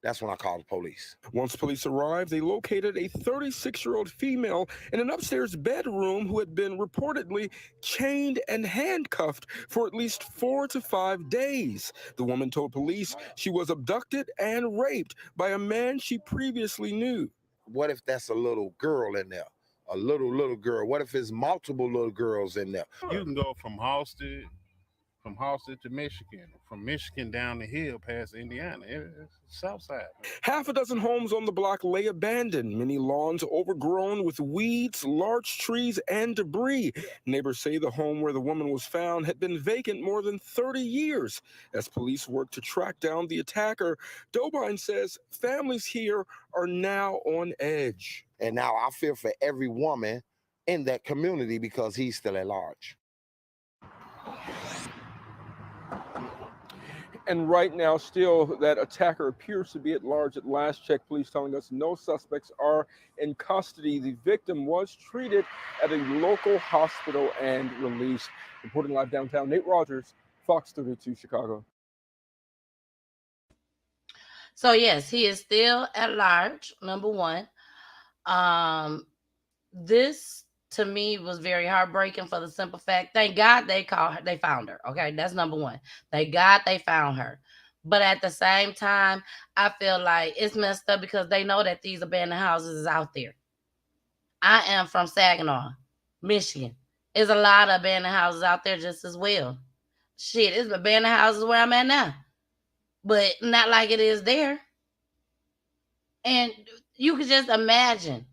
That's when I called the police. Once police arrived, they located a 36-year-old female in an upstairs bedroom who had been reportedly chained and handcuffed for at least 4 to 5 days. The woman told police she was abducted and raped by a man she previously knew. What if that's a little girl in there? A little girl. What if it's multiple little girls in there? You can go from Halstead to Michigan, from Michigan down the hill past Indiana. It's south side. Half a dozen homes on the block lay abandoned, many lawns overgrown with weeds, large trees, and debris. Neighbors say the home where the woman was found had been vacant more than 30 years. As police work to track down the attacker, Dobine says families here are now on edge. And now I fear for every woman in that community because he's still at large. And right now, still, that attacker appears to be at large at last check. Police telling us no suspects are in custody. The victim was treated at a local hospital and released. Reporting live downtown, Nate Rogers, Fox 32, Chicago. So, yes, he is still at large, number one. This, to me, was very heartbreaking for the simple fact, thank God they found her. Okay, that's number one. Thank God they found her. But at the same time, I feel like it's messed up because they know that these abandoned houses is out there. I am from Saginaw, Michigan. There's a lot of abandoned houses out there just as well. Shit, it's abandoned houses where I'm at now. But not like it is there. And you could just imagine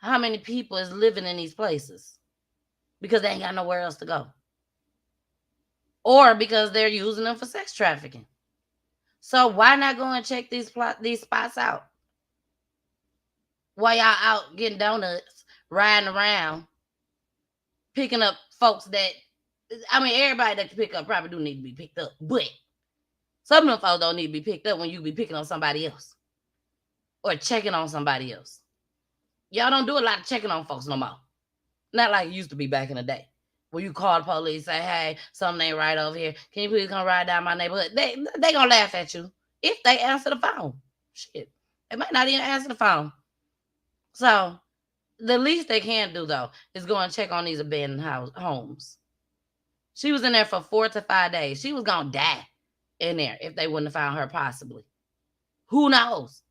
how many people is living in these places because they ain't got nowhere else to go. Or because they're using them for sex trafficking. So why not go and check these spots out? While y'all out getting donuts, riding around, picking up folks that, I mean, everybody that can pick up probably do need to be picked up. But some of them folks don't need to be picked up when you be picking on somebody else. Or checking on somebody else. Y'all don't do a lot of checking on folks no more. Not like it used to be back in the day. Where you call the police, say, hey, something ain't right over here. Can you please come ride down my neighborhood? They gonna laugh at you if they answer the phone. Shit. They might not even answer the phone. So, the least they can do, though, is go and check on these abandoned homes. She was in there for 4 to 5 days. She was gonna die in there if they wouldn't have found her, possibly. Who knows?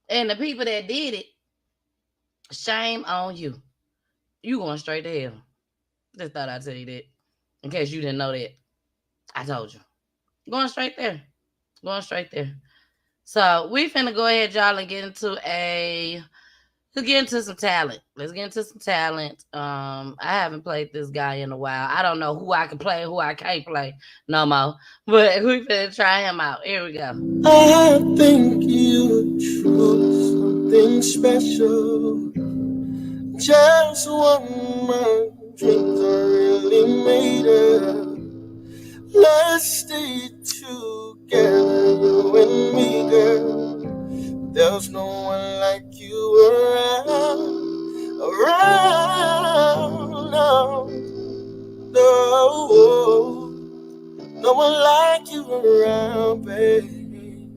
And the people that did it, shame on you. You going straight to hell. Just thought I'd tell you that. In case you didn't know that. I told you. Going straight there. Going straight there. So we finna go ahead, y'all, and get into some talent. Let's get into some talent. I haven't played this guy in a while. I don't know who I can play and who I can't play no more. But we finna try him out. Here we go. I think you were true, something nothing special. Just one my dreams are really made of. Let's stay together, you and me, girl. There's no one like you around, no, no one like you around, baby.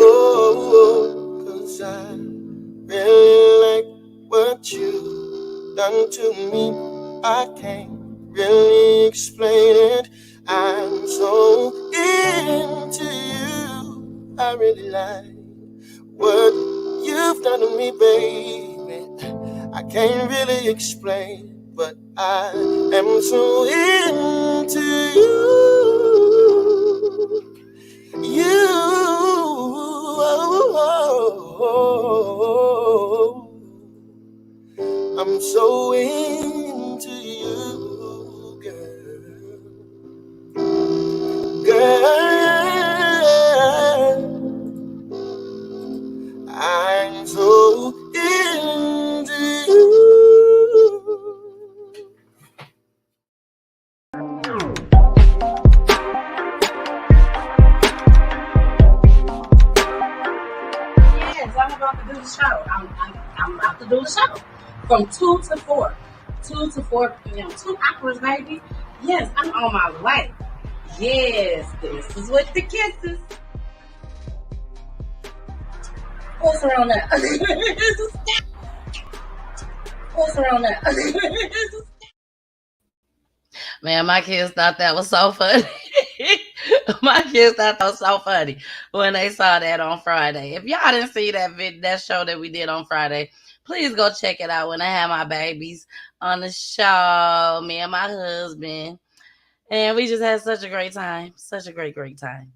Oh, 'cause I really like what you done to me. I can't really explain it. I'm so into you. I really like what you've done to me, baby. I can't really explain, but I am so into you. I'm so into you, girl. I'm so into you. Yes, I'm about to do the show. I'm about to do the show from 2 to 4. 2 to 4 p.m. 2 hours, baby. Yes, I'm on my way. Yes, this is with the kisses. What's around that? What's around that? Man, my kids thought that was so funny. My kids thought that was so funny when they saw that on Friday. If y'all didn't see that show that we did on Friday, please go check it out when I had my babies on the show, me and my husband. And we just had such a great time. Such a great time.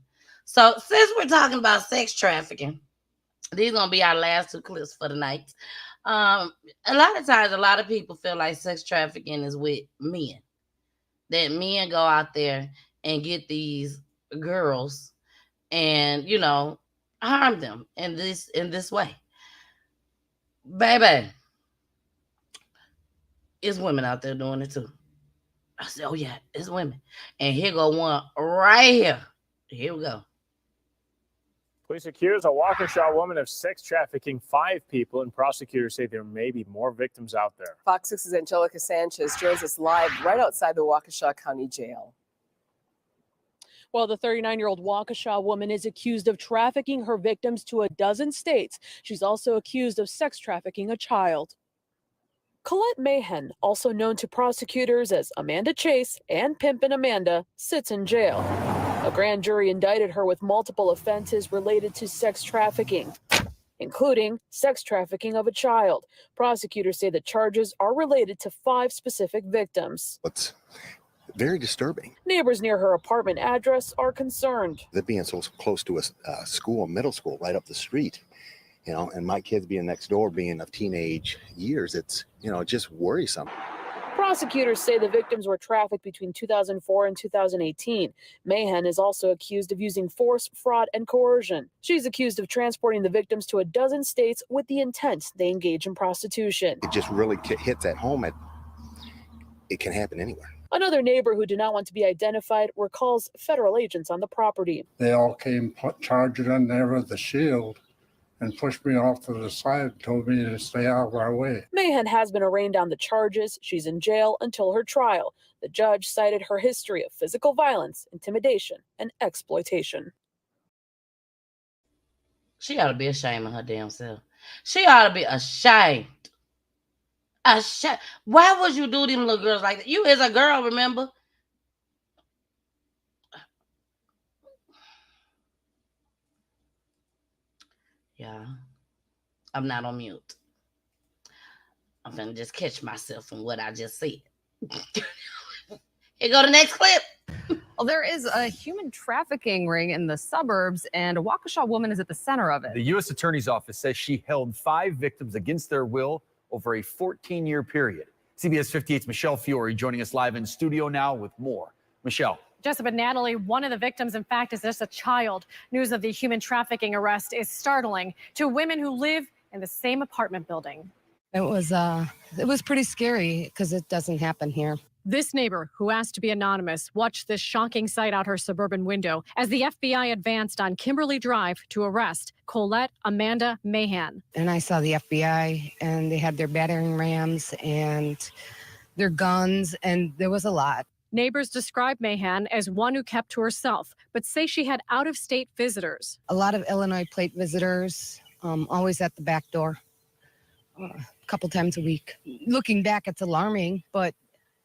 So since we're talking about sex trafficking, these are going to be our last 2 clips for the night. A lot of times, a lot of people feel like sex trafficking is with men. That men go out there and get these girls and, harm them in this way. Baby, it's women out there doing it too. I said, oh yeah, it's women. And here go one right here. Here we go. Police accuse a Waukesha woman of sex trafficking 5 people, and prosecutors say there may be more victims out there. Fox 6's Angelica Sanchez joins us live right outside the Waukesha County Jail. Well, the 39-year-old Waukesha woman is accused of trafficking her victims to a dozen states. She's also accused of sex trafficking a child. Colette Mahan, also known to prosecutors as Amanda Chase and Pimpin' Amanda, sits in jail. A grand jury indicted her with multiple offenses related to sex trafficking, including sex trafficking of a child. Prosecutors say the charges are related to 5 specific victims. It's very disturbing. Neighbors near her apartment address are concerned. They're being so close to a school, middle school, right up the street, and my kids being next door, being of teenage years, it's, just worrisome. Prosecutors say the victims were trafficked between 2004 and 2018. Mahan is also accused of using force, fraud, and coercion. She's accused of transporting the victims to a dozen states with the intent they engage in prostitution. It just really hits at home. It can happen anywhere. Another neighbor who did not want to be identified recalls federal agents on the property. They all came charging in there with the shield and pushed me off to the side and told me to stay out of our way. Mahan has been arraigned on the charges. She's in jail until her trial. The judge cited her history of physical violence, intimidation, and exploitation. She ought to be ashamed of her damn self. She ought to be ashamed. Why would you do them little girls like that? You is a girl, remember? Yeah, I'm not on mute. I'm gonna just catch myself from what I just said. Here go the next clip. Well, there is a human trafficking ring in the suburbs, and a Waukesha woman is at the center of it. The U.S. Attorney's Office says she held 5 victims against their will over a 14-year period. CBS 58's Michelle Fiore joining us live in studio now with more. Michelle. Jessica Natalie, one of the victims, in fact, is just a child. News of the human trafficking arrest is startling to women who live in the same apartment building. It was pretty scary because it doesn't happen here. This neighbor, who asked to be anonymous, watched this shocking sight out her suburban window as the FBI advanced on Kimberly Drive to arrest Colette Amanda Mahan. And I saw the FBI, and they had their battering rams and their guns, and there was a lot. Neighbors describe Mahan as one who kept to herself, but say she had out-of-state visitors. A lot of Illinois plate visitors, always at the back door, a couple times a week. Looking back, it's alarming, but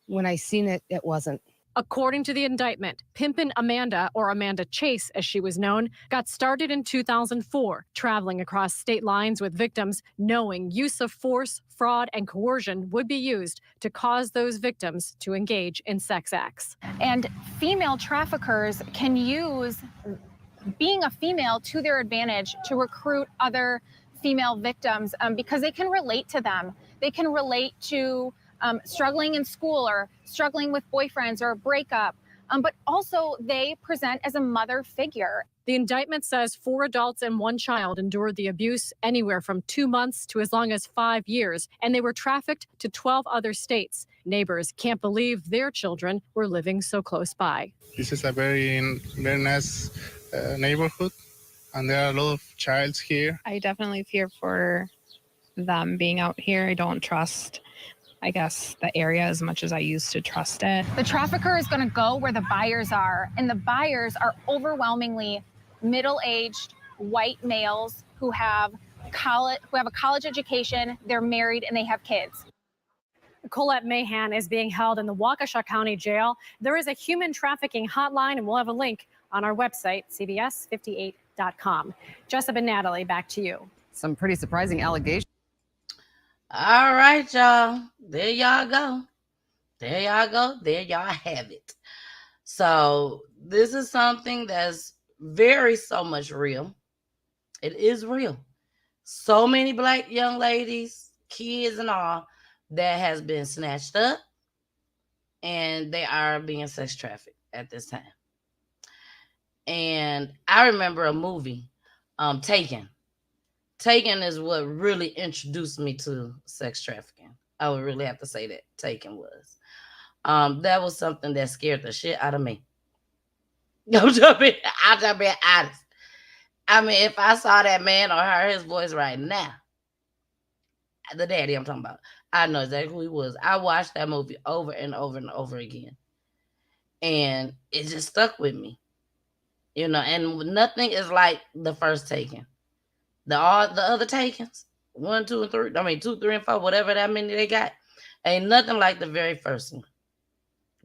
when I seen it, it wasn't. According to the indictment, Pimpin Amanda, or Amanda Chase as she was known, got started in 2004, traveling across state lines with victims, knowing use of force, fraud, and coercion would be used to cause those victims to engage in sex acts. And female traffickers can use being a female to their advantage to recruit other female victims because they can relate to them. They can relate to struggling in school or struggling with boyfriends or a breakup, but also they present as a mother figure. The indictment says 4 adults and 1 child endured the abuse anywhere from 2 months to as long as 5 years, and they were trafficked to 12 other states. Neighbors can't believe their children were living so close by. This is a very nice neighborhood, and there are a lot of childs here. I definitely fear for them being out here. I don't trust, I guess, the area as much as I used to trust it. The trafficker is going to go where the buyers are, and the buyers are overwhelmingly middle-aged white males who have a college education, they're married, and they have kids. Colette Mahan is being held in the Waukesha County Jail. There is a human trafficking hotline, and we'll have a link on our website, cbs58.com. Jessica and Natalie, back to you. Some pretty surprising allegations. All right, y'all. There y'all go. There y'all go. There y'all have it. So this is something that's so much real. It is real. So many Black young ladies, kids and all, that has been snatched up, and they are being sex trafficked at this time. And I remember a movie, Taken. Taken is what really introduced me to sex trafficking. I would really have to say that Taken was. That was something that scared the shit out of me. I'm just being honest. I mean, if I saw that man or heard his voice right now, the daddy I'm talking about, I know exactly who he was. I watched that movie over and over and over again. And it just stuck with me. You know, and nothing is like the first Taken. The other Takens, 1, 2, and 3. I mean, 2, 3, and 4, whatever that many they got, ain't nothing like the very first one.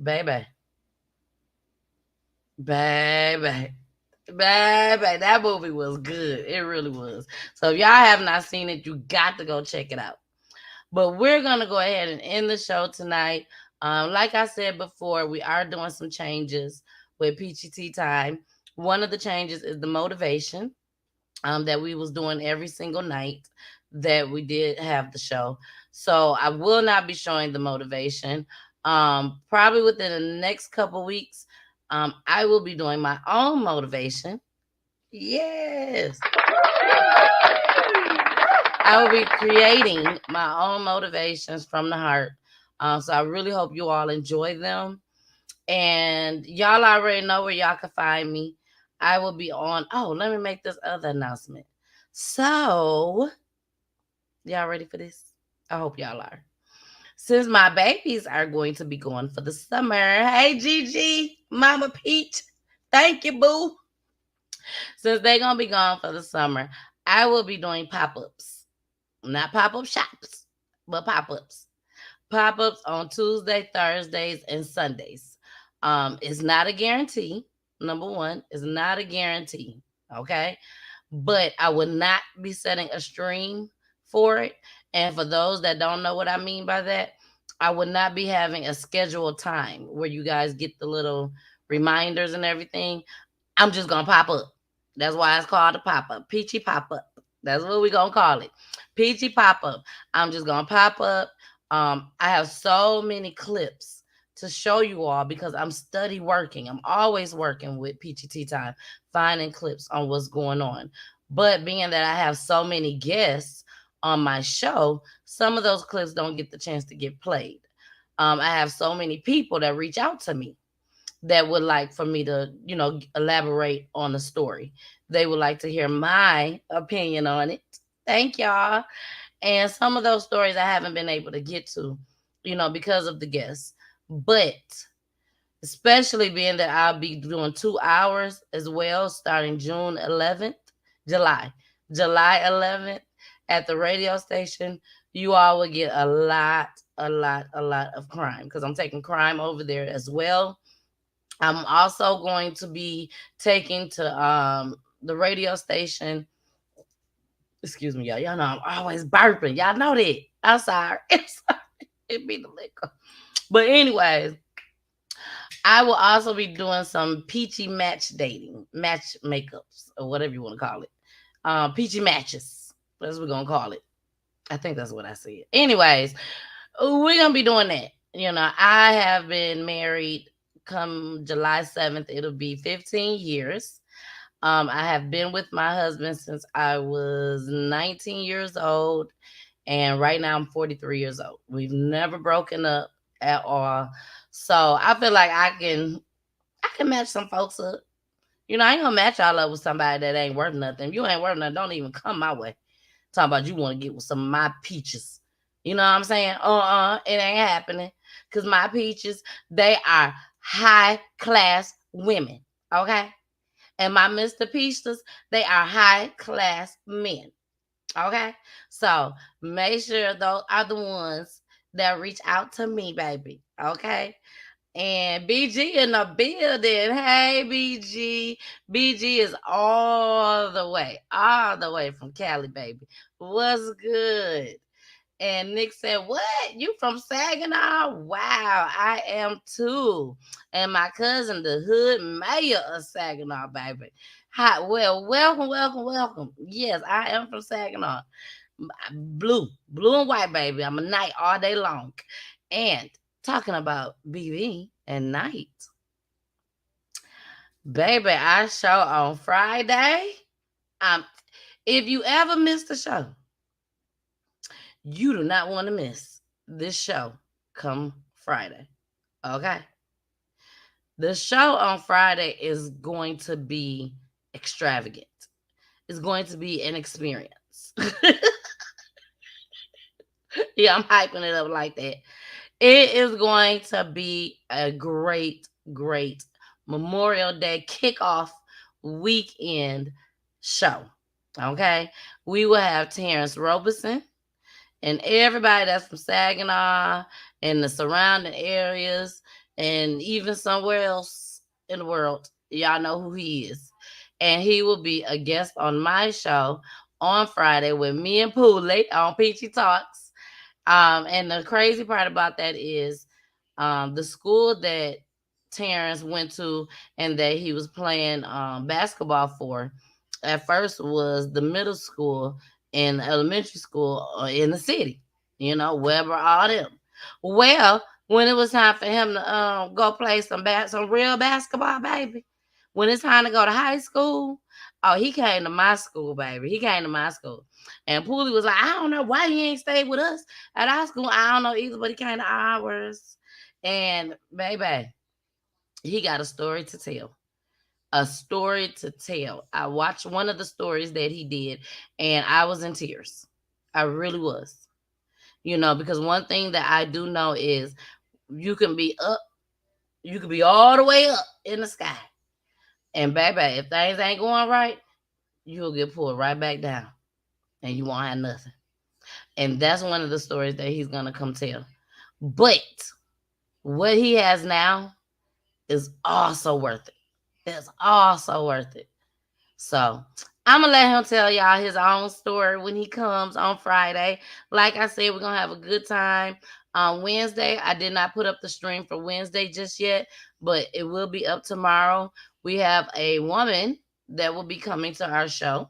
Baby. That movie was good. It really was. So if y'all have not seen it, you got to go check it out. But we're going to go ahead and end the show tonight. Like I said before, we are doing some changes with Peachy Tea Time. One of the changes is the motivation that we was doing every single night that we did have the show. So I will not be showing the motivation. Probably within the next couple weeks, I will be doing my own motivation. Yes. I will be creating my own motivations from the heart. So I really hope you all enjoy them. And y'all already know where y'all can find me. I will be on. Oh, let me make this other announcement. So, y'all ready for this? I hope y'all are. Since my babies are going to be going for the summer. Hey, Gigi, Mama Peach. Thank you, boo. Since they're going to be gone for the summer, I will be doing pop-ups. Not pop-up shops, but pop-ups. Pop-ups on Tuesday, Thursdays, and Sundays. It's not a guarantee. Number one, it's not a guarantee. Okay. But I will not be setting a stream for it. And for those that don't know what I mean by that, I will not be having a scheduled time where you guys get the little reminders and everything. I'm just going to pop up. That's why it's called a pop-up. Peachy pop-up. That's what we're going to call it. Peachy pop-up. I'm just going to pop up. I have so many clips to show you all because I'm study working. I'm always working with PGT time, finding clips on what's going on. But being that I have so many guests on my show, some of those clips don't get the chance to get played. I have so many people that reach out to me that would like for me to, elaborate on the story. They would like to hear my opinion on it. Thank y'all. And some of those stories I haven't been able to get to, because of the guests. But especially being that I'll be doing 2 hours as well, starting June 11th, July 11th at the radio station, you all will get a lot of crime because I'm taking crime over there as well. I'm also going to be taking to the radio station. Excuse me, y'all. Y'all know I'm always burping. Y'all know that. I'm sorry. It be the liquor. But anyways, I will also be doing some peachy match makeups, or whatever you want to call it. Peachy matches. That's what we're gonna call it. I think that's what I said. Anyways, we're gonna be doing that. I have been married come July 7th. It'll be 15 years. I have been with my husband since I was 19 years old, and right now I'm 43 years old. We've never broken up at all. So I feel like I can match some folks up. I ain't gonna match y'all up with somebody that ain't worth nothing. If you ain't worth nothing, don't even come my way. Talking about you want to get with some of my peaches. You know what I'm saying? It ain't happening. Because my peaches, they are high class women. Okay? And my Mr. Peaches, they are high class men. Okay? So make sure those are the ones that reach out to me, baby. Okay? And BG in the building. Hey, BG. BG is all the way from Cali, baby. What's good? And Nick said, what? You from Saginaw? Wow, I am too. And my cousin, the hood mayor of Saginaw, baby. Hi, well, welcome. Yes, I am from Saginaw. Blue and white, baby. I'm a night all day long. And talking about BB and night, baby, our show on Friday. If you ever missed the show, you do not want to miss this show come Friday. Okay? The show on Friday is going to be extravagant. It's going to be an experience. Yeah, I'm hyping it up like that. It is going to be a great Memorial Day kickoff weekend show. Okay? We will have Terrence Robeson and everybody that's from Saginaw and the surrounding areas and even somewhere else in the world. Y'all know who he is. And he will be a guest on my show on Friday with me and Pooh on Peachy Talks. And the crazy part about that is the school that Terrence went to and that he was playing basketball for at first was the middle school and elementary school in the city, Weber, all them. Well, when it was time for him to go play some real basketball, baby, when it's time to go to high school, he came to my school, baby. He came to my school. And Poolie was like, I don't know why he ain't stayed with us at our school. I don't know either, but he came to ours. And, baby, he got a story to tell. A story to tell. I watched one of the stories that he did, and I was in tears. I really was. Because one thing that I do know is you can be up, you can be all the way up in the sky. And, baby, if things ain't going right, you'll get pulled right back down. And you won't have nothing. And that's one of the stories that he's going to come tell. But what he has now is also worth it. It's also worth it. So I'm going to let him tell y'all his own story when he comes on Friday. Like I said, we're going to have a good time. On Wednesday, I did not put up the stream for Wednesday just yet, but it will be up tomorrow. We have a woman that will be coming to our show.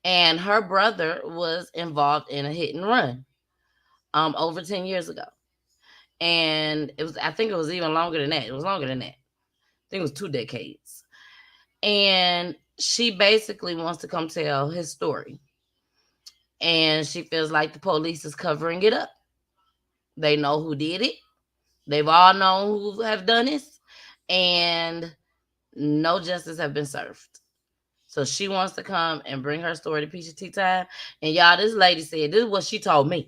And her brother was involved in a hit and run over 10 years ago. And I think it was even longer than that. It was longer than that. I think it was 2 decades. And she basically wants to come tell his story. And she feels like the police is covering it up. They know who did it. They've all known who have done this. And no justice have been served. So she wants to come and bring her story to Peachy Tea Time. And y'all, this lady said, this is what she told me.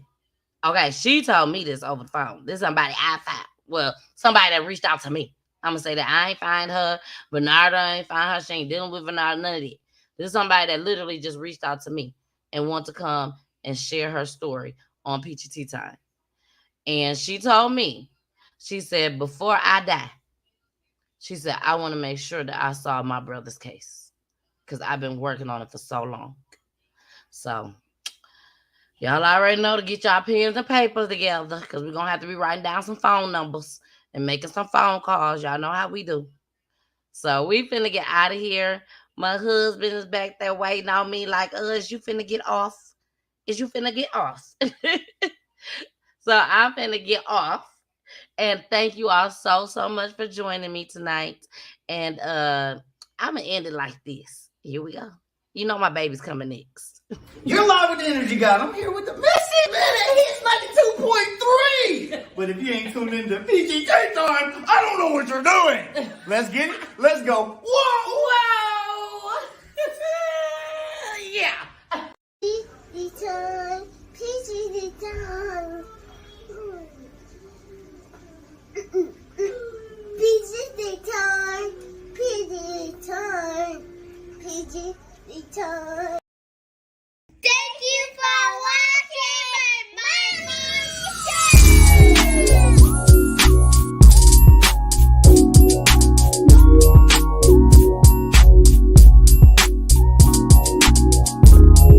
Okay, she told me this over the phone. This is somebody I found. Well, somebody that reached out to me. I'm going to say that I ain't find her. Bernardo ain't find her. She ain't dealing with Bernardo, none of that. This is somebody that literally just reached out to me and want to come and share her story on Peachy Tea Time. And she told me, she said, before I die, she said, I want to make sure that I solve my brother's case because I've been working on it for so long. So y'all already know to get y'all pens and papers together because we're going to have to be writing down some phone numbers and making some phone calls. Y'all know how we do. So we finna get out of here. My husband is back there waiting on me like, is you finna get off? Is you finna get off? So I'm finna get off. And thank you all so much for joining me tonight. And I'm going to end it like this. Here we go. You know my baby's coming next. You're live with the Energy God. I'm here with the messy man. He's 92.3. But if you ain't tuned into PGK time, I don't know what you're doing. Let's get it. Let's go. 1,